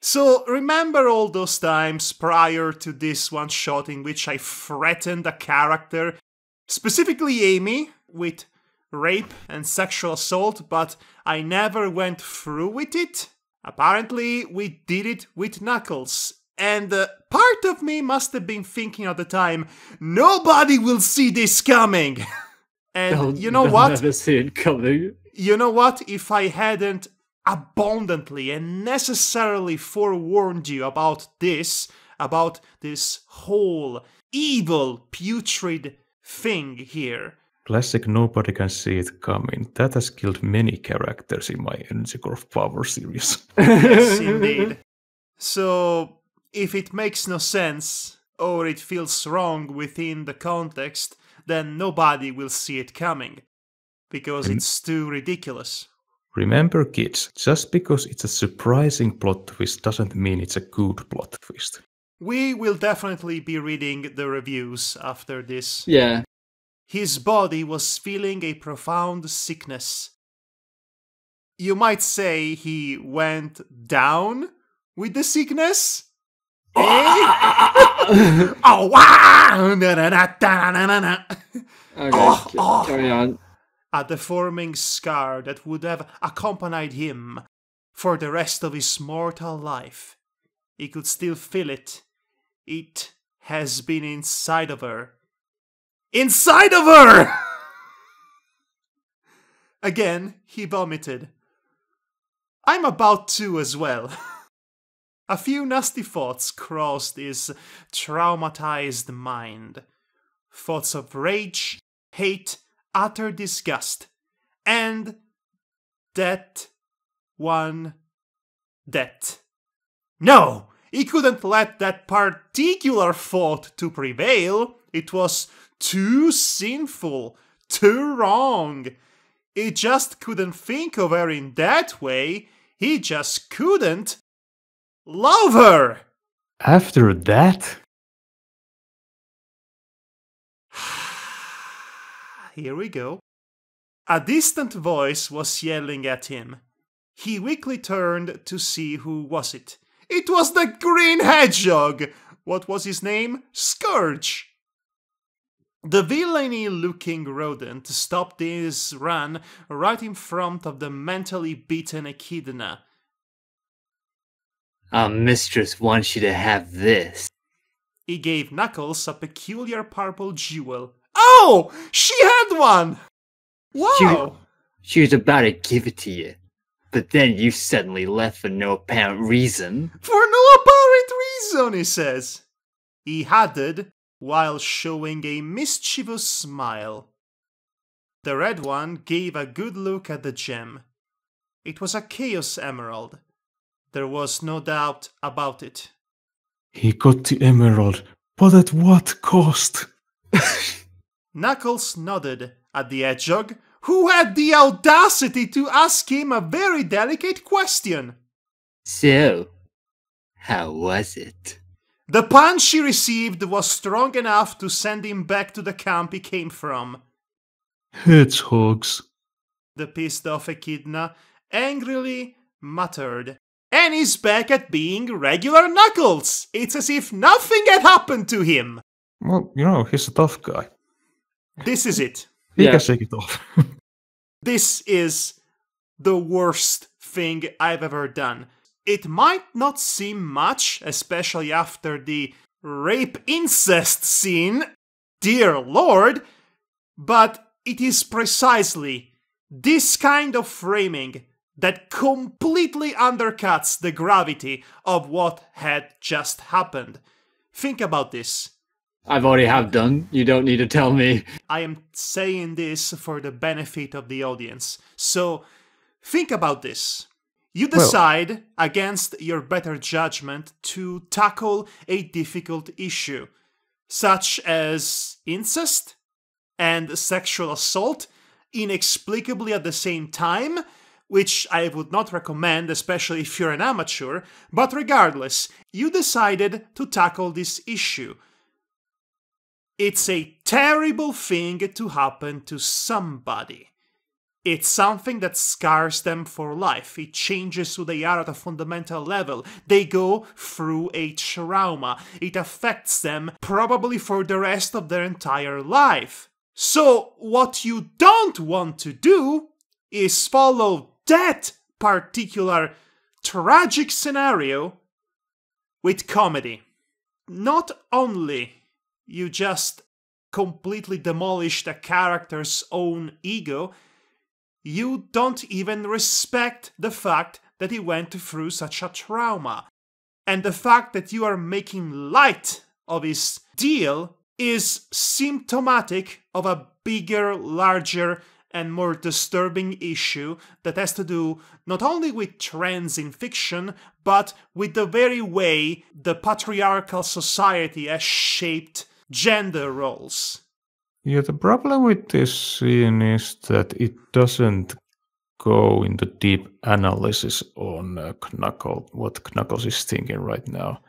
So, remember all those times prior to this one shot in which I threatened a character, specifically Amy, with rape and sexual assault, but I never went through with it? Apparently, we did it with Knuckles. And part of me must have been thinking at the time, nobody will see this coming! And you know They'll what? never see it coming. You know what? If I hadn't abundantly and necessarily forewarned you about this whole evil, putrid thing here. Classic nobody can see it coming. That has killed many characters in my Energy Core of Power series. Yes, indeed. So, if it makes no sense, or it feels wrong within the context, then nobody will see it coming, because it's too ridiculous. Remember, kids, just because it's a surprising plot twist doesn't mean it's a good plot twist. We will definitely be reading the reviews after this. Yeah. His body was feeling a profound sickness. You might say he went down with the sickness? Eh? Oh, wow! Okay, carry on. A deforming scar that would have accompanied him for the rest of his mortal life. He could still feel it. It has been inside of her. Inside of her! Again, he vomited. I'm about to as well. A few nasty thoughts crossed his traumatized mind. Thoughts of rage, hate, utter disgust, and that one death. No! He couldn't let that particular thought to prevail. It was too sinful, too wrong. He just couldn't think of her in that way. He just couldn't love her. After that? Here we go. A distant voice was yelling at him. He weakly turned to see who was it. It was the Green Hedgehog! What was his name? Scourge! The villainy-looking rodent stopped his run right in front of the mentally beaten Echidna. Our mistress wants you to have this. He gave Knuckles a peculiar purple jewel. Oh! She had one! Wow! She was about to give it to you. But then you suddenly left for no apparent reason. For no apparent reason, he says. He added, while showing a mischievous smile. The red one gave a good look at the gem. It was a Chaos Emerald. There was no doubt about it. He got the emerald, but at what cost? Knuckles nodded at the Hedgehog, who had the audacity to ask him a very delicate question. So, how was it? The punch he received was strong enough to send him back to the camp he came from. Hedgehogs. The pissed off Echidna angrily muttered. And he's back at being regular Knuckles! It's as if nothing had happened to him! Well, you know, he's a tough guy. This is it. He Yeah. can shake it off. This is the worst thing I've ever done. It might not seem much, especially after the rape incest scene, dear lord, but it is precisely this kind of framing that completely undercuts the gravity of what had just happened. Think about this. I've already have done. You don't need to tell me. I am saying this for the benefit of the audience. So, think about this. You decide, against your better judgment, to tackle a difficult issue, such as incest and sexual assault, inexplicably at the same time, which I would not recommend, especially if you're an amateur, but regardless, you decided to tackle this issue. It's a terrible thing to happen to somebody. It's something that scars them for life. It changes who they are at a fundamental level. They go through a trauma. It affects them probably for the rest of their entire life. So, what you don't want to do is follow that particular tragic scenario with comedy. Not only you just completely demolished a character's own ego, you don't even respect the fact that he went through such a trauma. And the fact that you are making light of his deal is symptomatic of a bigger, larger, and more disturbing issue that has to do not only with trends in fiction, but with the very way the patriarchal society has shaped gender roles. Yeah, the problem with this scene is that it doesn't go into deep analysis on what Knuckles is thinking right now.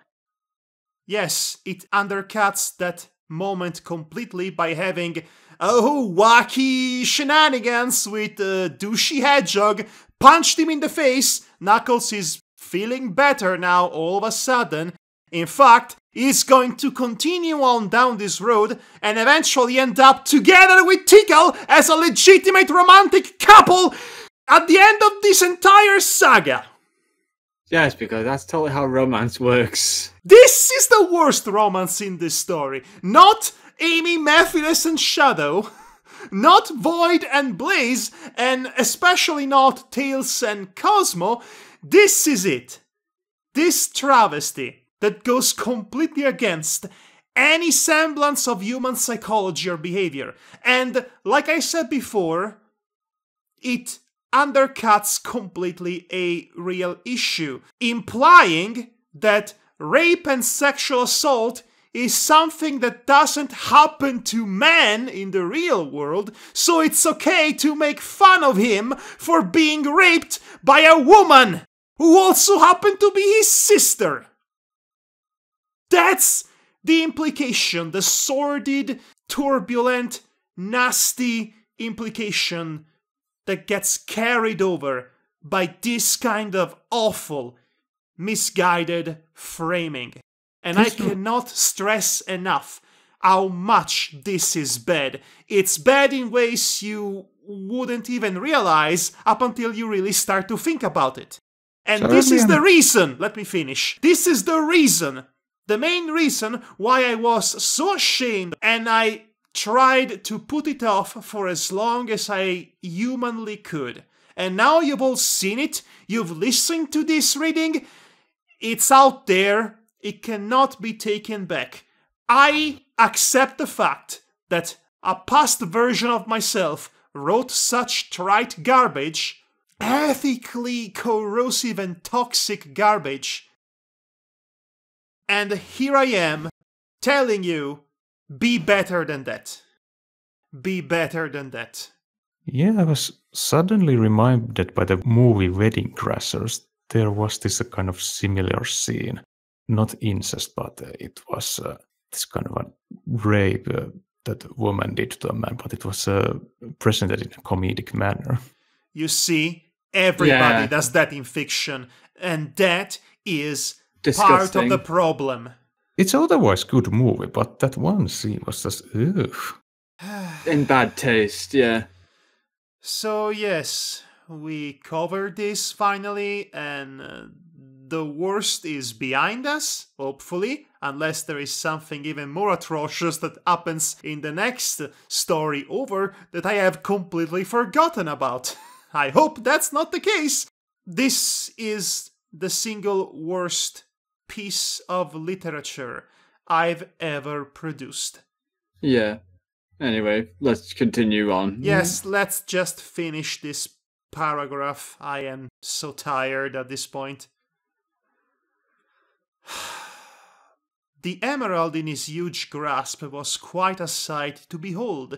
Yes, it undercuts that moment completely by having wacky shenanigans with douchey Hedgehog, punched him in the face. Knuckles is feeling better now all of a sudden. In fact, he's going to continue on down this road and eventually end up together with Tickle as a legitimate romantic couple at the end of this entire saga. Yes, because that's totally how romance works. This is the worst romance in this story. Not Amy, Mephiles, and Shadow. Not Void and Blaze, and especially not Tails and Cosmo. This is it. This travesty that goes completely against any semblance of human psychology or behavior. And, like I said before, it undercuts completely a real issue, implying that rape and sexual assault is something that doesn't happen to men in the real world, so it's okay to make fun of him for being raped by a woman who also happened to be his sister. That's the implication, the sordid, turbulent, nasty implication that gets carried over by this kind of awful, misguided framing. And I cannot stress enough how much this is bad. It's bad in ways you wouldn't even realize up until you really start to think about it. And this is the reason, let me finish. This is the reason, the main reason why I was so ashamed and I tried to put it off for as long as I humanly could. And now you've all seen it, you've listened to this reading, it's out there, it cannot be taken back. I accept the fact that a past version of myself wrote such trite garbage, ethically corrosive and toxic garbage, and here I am telling you, be better than that. Be better than that. Yeah, I was suddenly reminded by the movie Wedding Crashers. There was this kind of similar scene. Not incest, but it was this kind of a rape that a woman did to a man, but it was presented in a comedic manner. You see, everybody does that in fiction, and that is part of the problem. It's otherwise good movie, but that one scene was just ugh. In bad taste, yeah. So yes, we covered this finally, and the worst is behind us, hopefully, unless there is something even more atrocious that happens in the next story over that I have completely forgotten about. I hope that's not the case. This is the single worst piece of literature I've ever produced. Yeah. Anyway, let's continue on. Yes, let's just finish this paragraph. I am so tired at this point. The emerald in his huge grasp was quite a sight to behold.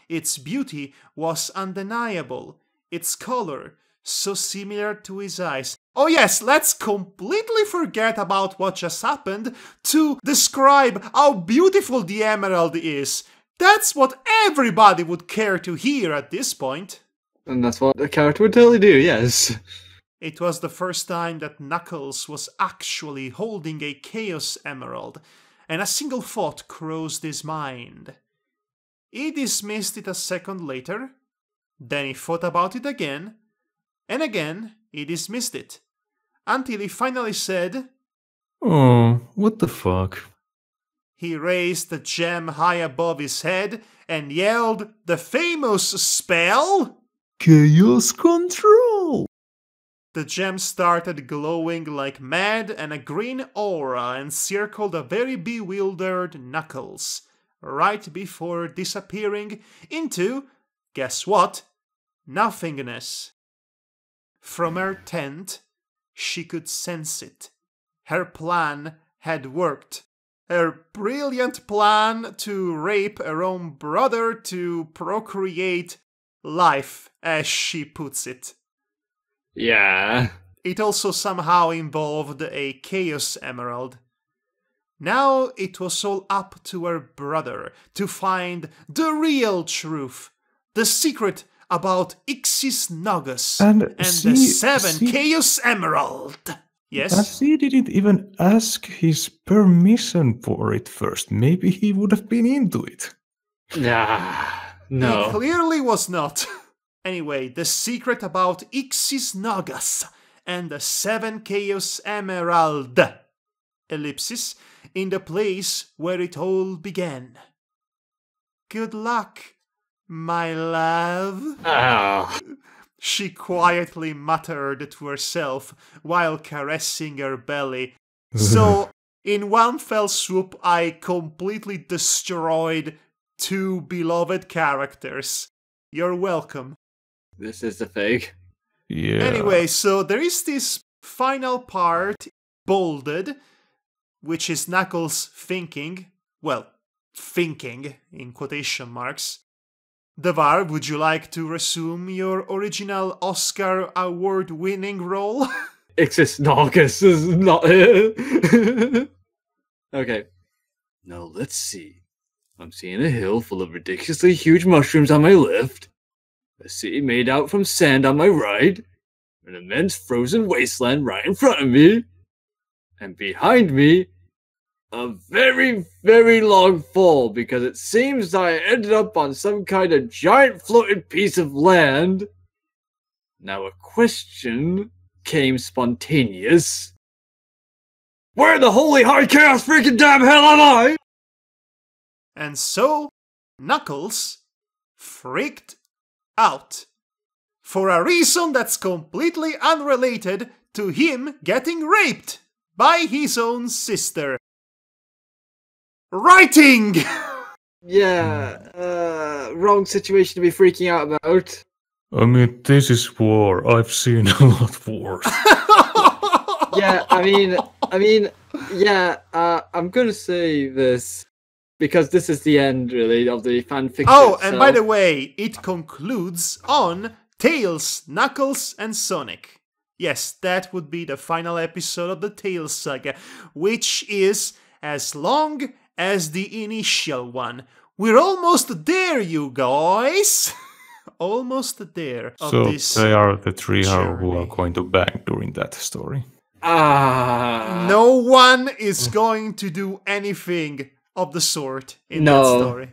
Its beauty was undeniable. Its color, so similar to his eyes. Oh yes, let's completely forget about what just happened to describe how beautiful the emerald is. That's what everybody would care to hear at this point. And that's what the character would totally do, yes. It was the first time that Knuckles was actually holding a Chaos Emerald, and a single thought crossed his mind. He dismissed it a second later, then he thought about it again, and again he dismissed it, until he finally said, "Oh, what the fuck?" He raised the gem high above his head and yelled the famous spell, Chaos Control! The gem started glowing like mad, and a green aura encircled a very bewildered Knuckles, right before disappearing into, guess what, nothingness. From her tent, she could sense it. Her plan had worked. Her brilliant plan to rape her own brother to procreate life, as she puts it. Yeah. It also somehow involved a Chaos Emerald. Now it was all up to her brother to find the real truth, the secret about Ixis Nagus and the 7 Chaos Emerald. Yes? And she didn't even ask his permission for it first. Maybe he would have been into it. No. He clearly was not. Anyway, the secret about Ixis Nagas and the 7 Chaos Emerald. Ellipsis, in the place where it all began. Good luck, my love. Oh. She quietly muttered to herself while caressing her belly. So, in one fell swoop, I completely destroyed 2 beloved characters. You're welcome. This is the thing. Yeah. Anyway, so there is this final part, bolded, which is Knuckles thinking, well, thinking in quotation marks. Devar, would you like to resume your original Oscar award-winning role? Ixis Nagus is not here. Okay. Now let's see. I'm seeing a hill full of ridiculously huge mushrooms on my left, a city made out from sand on my right, an immense frozen wasteland right in front of me, and behind me, a very, very long fall because it seems I ended up on some kind of giant floating piece of land. Now a question came spontaneous. Where the holy high chaos freaking damn hell am I? And so, Knuckles freaked out. For a reason that's completely unrelated to him getting raped by his own sister. Writing! Yeah, wrong situation to be freaking out about. I mean, this is war. I've seen a lot worse. Yeah, I'm gonna say this because this is the end, really, of the fanfiction. Oh, and by the way, it concludes on Tails, Knuckles, and Sonic. Yes, that would be the final episode of the Tails saga, which is as long as the initial one. We're almost there, you guys! Almost there. So they are the 3 who are going to bang during that story. No one is going to do anything of the sort in that story.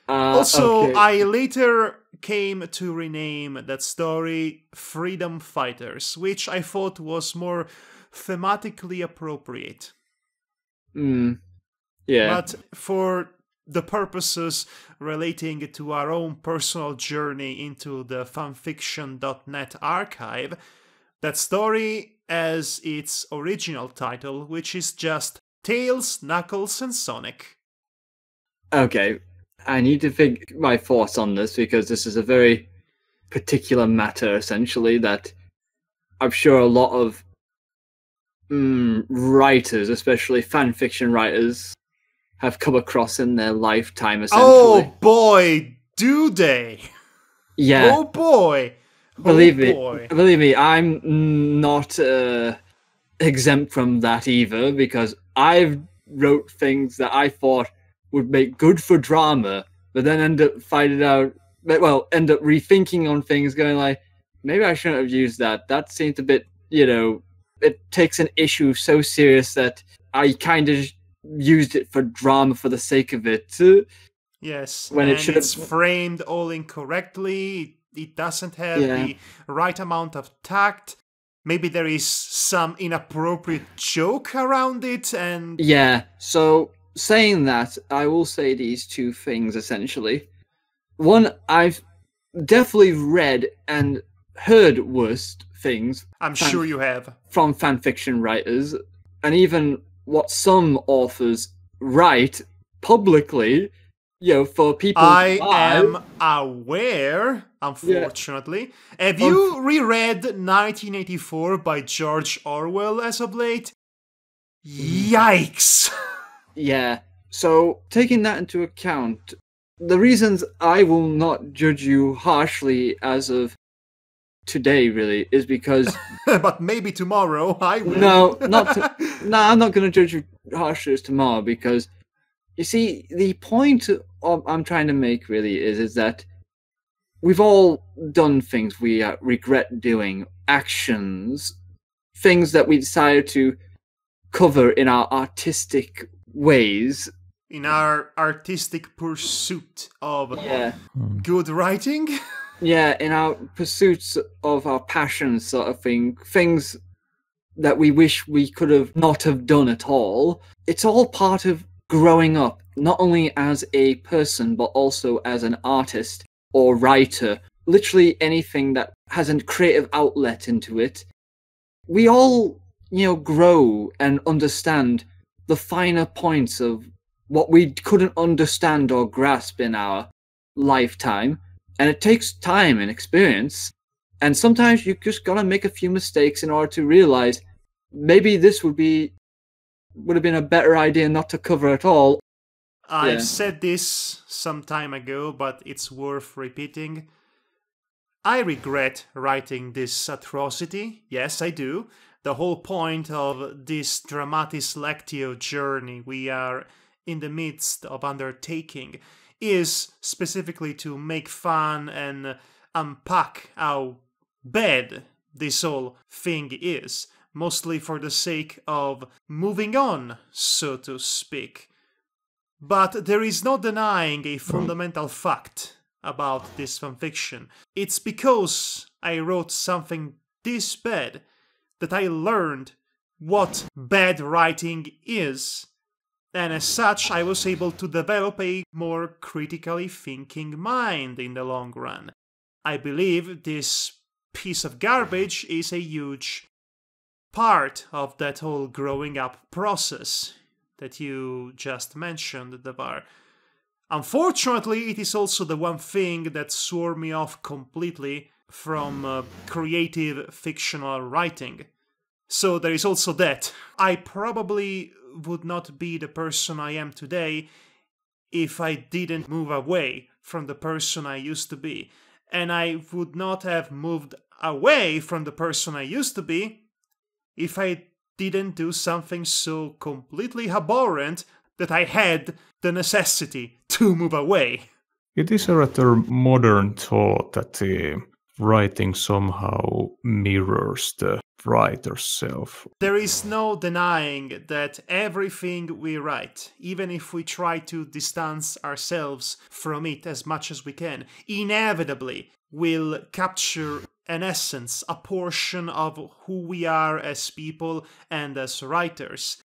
Also, okay. I later came to rename that story Freedom Fighters, which I thought was more thematically appropriate. Yeah. But for the purposes relating to our own personal journey into the fanfiction.net archive, that story has its original title, which is just Tails, Knuckles, and Sonic. Okay, I need to think my thoughts on this because this is a very particular matter, essentially, that I'm sure a lot of writers, especially fanfiction writers, have come across in their lifetime, essentially. Oh boy, do they? Yeah. Oh boy. Believe me, I'm not exempt from that either, because I've wrote things that I thought would make good for drama, but then end up rethinking on things, going like, maybe I shouldn't have used that. That seemed a bit, it takes an issue so serious that I kind of used it for drama for the sake of it. Yes, when it's framed all incorrectly. It doesn't have the right amount of tact. Maybe there is some inappropriate joke around it, and... Yeah, so saying that, I will say these 2 things, essentially. One, I've definitely read and heard worse things. I'm sure you have. From fanfiction writers, and even what some authors write publicly, for people I to buy. am aware, unfortunately. Have you reread 1984 by George Orwell as of late? Yikes! Yeah. So, taking that into account, the reasons I will not judge you harshly as of today, really, is because... But maybe tomorrow I will. No, I'm not going to judge you harshly as tomorrow, because, you see, the point I'm trying to make, really, is that we've all done things we regret doing, actions, things that we decided to cover in our artistic ways. In our artistic pursuit of Yeah. good writing? Yeah, in our pursuits of our passions, sort of thing, things that we wish we could have not have done at all. It's all part of growing up, not only as a person, but also as an artist or writer. Literally anything that has a creative outlet into it. We all, grow and understand the finer points of what we couldn't understand or grasp in our lifetime. And it takes time and experience. And sometimes you just gotta make a few mistakes in order to realize maybe this would have been a better idea not to cover at all. I've said this some time ago, but it's worth repeating. I regret writing this atrocity. Yes, I do. The whole point of this Dramatis Lectio journey we are in the midst of undertaking is specifically to make fun and unpack how bad this whole thing is, mostly for the sake of moving on, so to speak. But there is no denying a fundamental fact about this fanfiction. It's because I wrote something this bad that I learned what bad writing is. And as such, I was able to develop a more critically thinking mind in the long run. I believe this piece of garbage is a huge part of that whole growing up process that you just mentioned, Devar. Unfortunately, it is also the one thing that swore me off completely from creative fictional writing. So there is also that. I probably would not be the person I am today if I didn't move away from the person I used to be. And I would not have moved away from the person I used to be if I didn't do something so completely abhorrent that I had the necessity to move away. It is a rather modern thought that the writing somehow mirrors the writer's self. There is no denying that everything we write, even if we try to distance ourselves from it as much as we can, inevitably will capture an essence, a portion of who we are as people and as writers.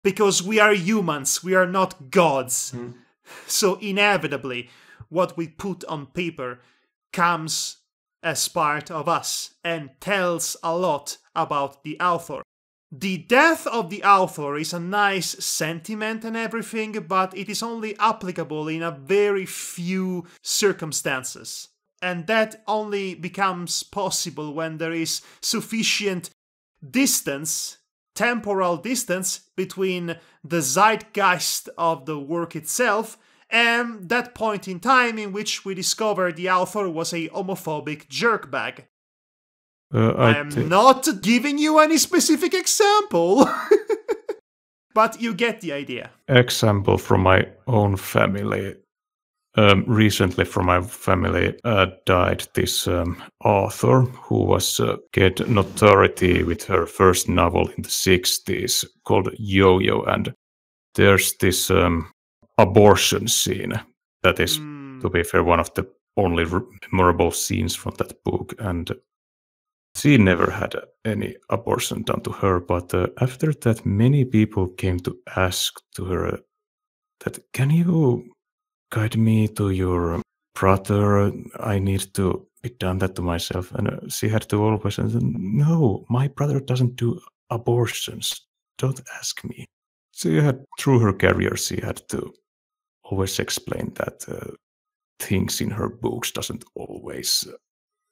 Because we are humans, we are not gods. So inevitably, what we put on paper comes as part of us and tells a lot about the author. The death of the author is a nice sentiment and everything, but it is only applicable in a very few circumstances. And that only becomes possible when there is sufficient distance, temporal distance, between the zeitgeist of the work itself and that point in time in which we discovered the author was a homophobic jerkbag. I am not giving you any specific example, but you get the idea. Example from my own family. Recently from my family died this author who was get notoriety with her first novel in the 60s called Yo-Yo, and there's this abortion scene that is, to be fair, one of the only memorable scenes from that book, and she never had any abortion done to her, but after that many people came to ask to her that, can you guide me to your brother, I need to be done that to myself. And she had to always say, no, my brother doesn't do abortions, don't ask me. She had, through her career, she had to always explained that things in her books doesn't always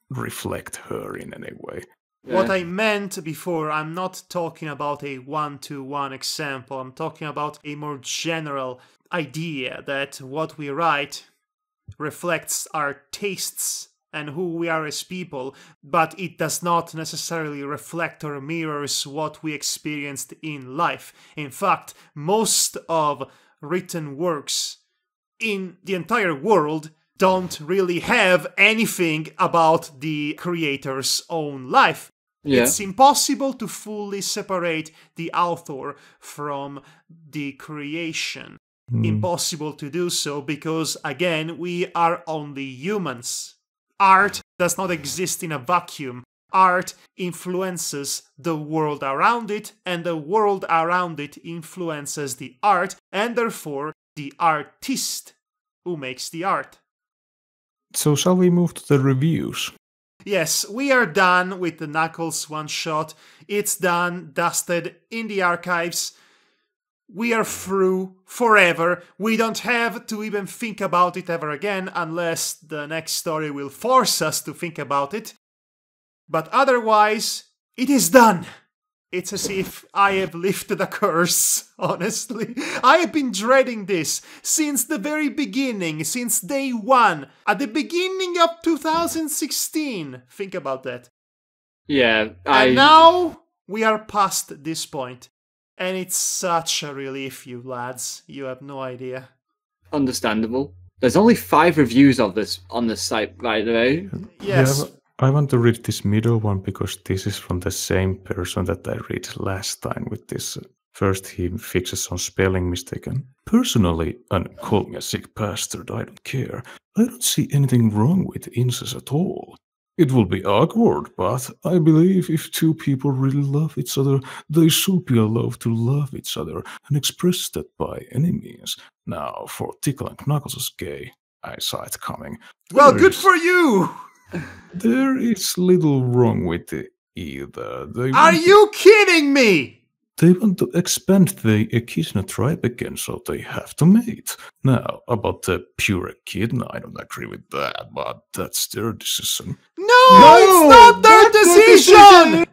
reflect her in any way. What I meant before, I'm not talking about a one-to-one example. I'm talking about a more general idea that what we write reflects our tastes and who we are as people, but it does not necessarily reflect or mirrors what we experienced in life. In fact, most of written works in the entire world don't really have anything about the creator's own life. Yeah. It's impossible to fully separate the author from the creation. Impossible to do so because, again, we are only humans. Art does not exist in a vacuum. Art influences the world around it, and the world around it influences the art, and therefore the artist who makes the art. So shall we move to the reviews? Yes, we are done with the Knuckles one-shot. It's done, dusted, in the archives. We are through forever. We don't have to even think about it ever again unless the next story will force us to think about it. But otherwise, it is done. It's as if I have lifted a curse, honestly. I have been dreading this since the very beginning, since day one, at the beginning of 2016. Think about that. Yeah, And now we are past this point. And it's such a relief, you lads. You have no idea. Understandable. There's only 5 reviews of this on the site, by the way. Yes. Yeah, I want to read this middle one because this is from the same person that I read last time with this. First he fixes some spelling mistake and personally, and call me a sick bastard, I don't care. I don't see anything wrong with incest at all. It will be awkward, but I believe if two people really love each other, they should be allowed to love each other and express that by any means. Now, for Tickle and Knuckles is gay, I saw it coming. Well, good for you! There is little wrong with it either. Are you kidding me? They want to expand the Echidna tribe again, so they have to mate. Now, about the pure Echidna, I don't agree with that, but that's their decision. No, it's not their decision!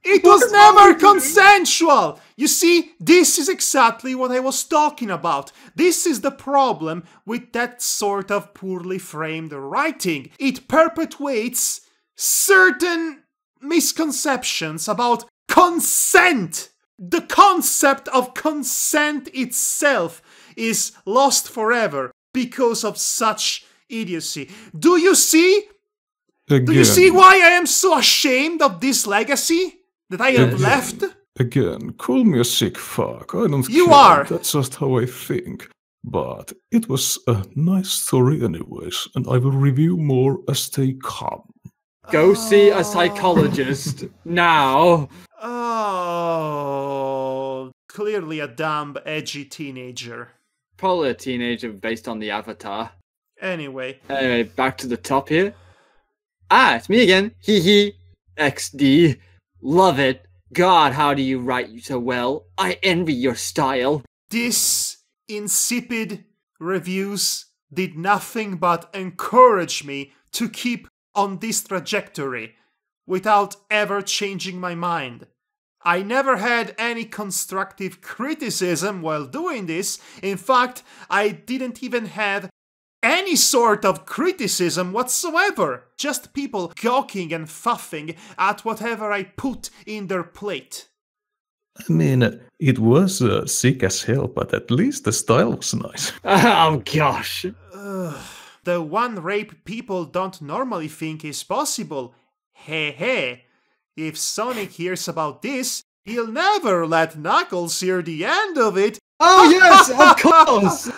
It was never consensual! You see, this is exactly what I was talking about. This is the problem with that sort of poorly framed writing. It perpetuates certain misconceptions about consent. The concept of consent itself is lost forever because of such idiocy. Do you see? Again, Do you see why I am so ashamed of this legacy that I have left? Again, call me a sick fuck. I don't You care. are. That's just how I think. But it was a nice story anyways, and I will review more as they come. Go see a psychologist now. Oh, clearly a dumb, edgy teenager. Probably a teenager based on the avatar. Anyway, Back to the top here. Ah, it's me again. Hee hee. XD. Love it. God, how do you write so well? I envy your style. this insipid reviews did nothing but encourage me to keep on this trajectory without ever changing my mind. I never had any constructive criticism while doing this. In fact, I didn't even have any sort of criticism whatsoever. Just people gawking and fuffing at whatever I put in their plate. I mean, it was sick as hell, but at least the style was nice. Oh, gosh. The one rape people don't normally think is possible. Hey. If Sonic hears about this, he'll never let Knuckles hear the end of it. Oh, yes, of course.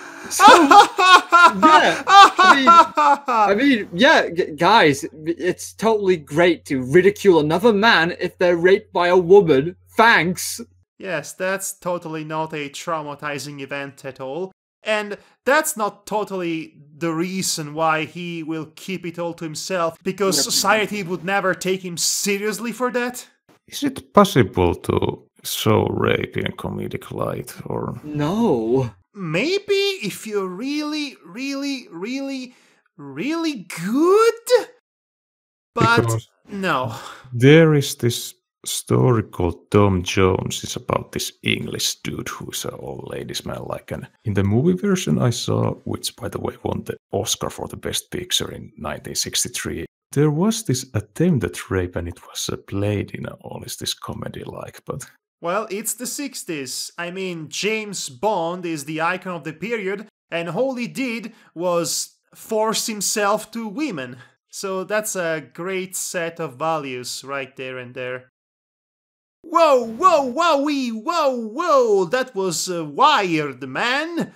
Guys, it's totally great to ridicule another man if they're raped by a woman. Thanks. Yes, that's totally not a traumatizing event at all. And that's not totally the reason why he will keep it all to himself, because society would never take him seriously for that. Is it possible to show rape in comedic light, or... No. maybe if you're really, really, really, really good? But Because no. there is this story called Tom Jones. It's about this English dude who's an old ladies man. Like, and in the movie version I saw, which by the way won the Oscar for the Best Picture in 1963, there was this attempted rape, and it was played in all this comedy like, but. Well, it's the 60s. I mean, James Bond is the icon of the period, and all he did was force himself to women. So that's a great set of values right there and there. Whoa, whoa, wowee, whoa, whoa, that was wired, man.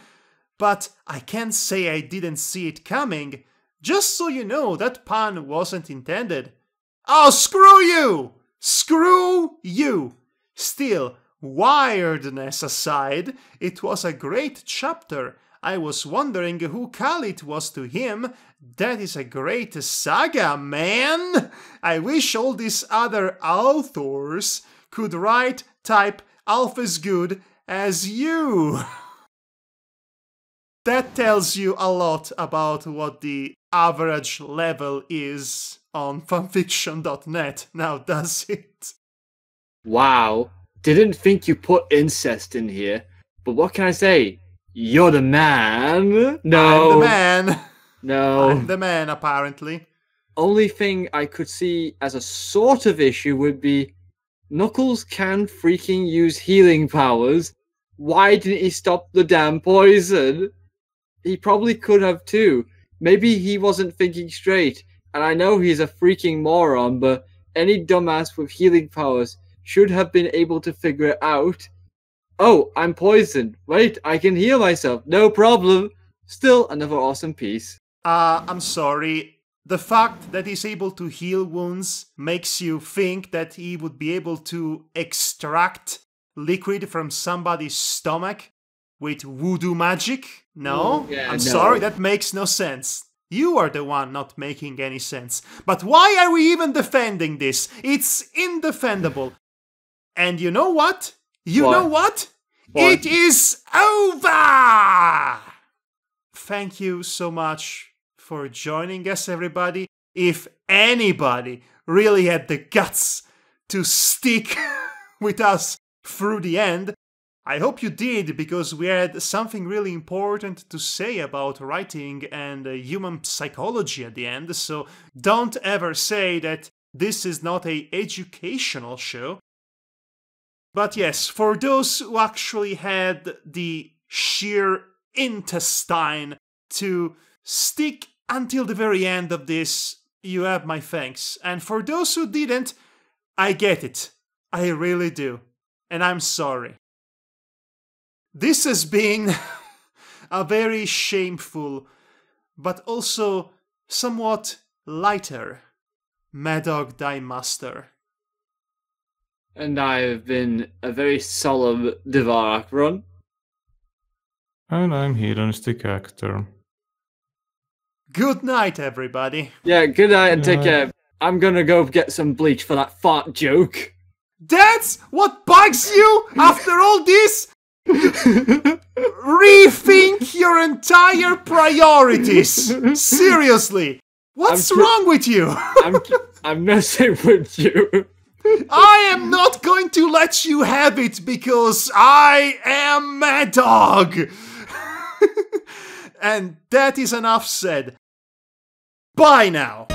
But I can't say I didn't see it coming. Just so you know, that pun wasn't intended. Oh, screw you! Screw you! Still, wiredness aside, it was a great chapter. I was wondering who Khalid was to him. That is a great saga, man! I wish all these other authors could write type half as good as you. That tells you a lot about what the average level is on fanfiction.net, now does it? Wow. Didn't think you put incest in here, but what can I say? You're the man. No. I'm the man. No. I'm the man, apparently. Only thing I could see as a sort of issue would be Knuckles can freaking use healing powers. Why didn't he stop the damn poison? He probably could have too. Maybe he wasn't thinking straight. And I know he's a freaking moron, but any dumbass with healing powers should have been able to figure it out. Oh, I'm poisoned. Wait, I can heal myself. No problem. Still another awesome piece. I'm sorry. The fact that he's able to heal wounds makes you think that he would be able to extract liquid from somebody's stomach with voodoo magic? No? Yeah, I'm no. sorry, that makes no sense. You are the one not making any sense. But why are we even defending this? It's indefendable. And you know what? You know what? It is over! Thank you so much for joining us, everybody. If anybody really had the guts to stick with us through the end, I hope you did, because we had something really important to say about writing and human psychology at the end, so don't ever say that this is not an educational show. But yes, for those who actually had the sheer intestine to stick until the very end of this, you have my thanks. And for those who didn't, I get it. I really do. And I'm sorry. This has been a very shameful, but also somewhat lighter Madhog Die Master. And I've been a very solemn Devarak run. And I'm hedonistic actor. Good night, everybody. Yeah, good night and take care. I'm gonna go get some bleach for that fart joke. That's what bugs you after all this? Rethink your entire priorities. Seriously. What's wrong with you? I'm messing with you. I am not going to let you have it because I am Madhog. And that is enough said. Bye now.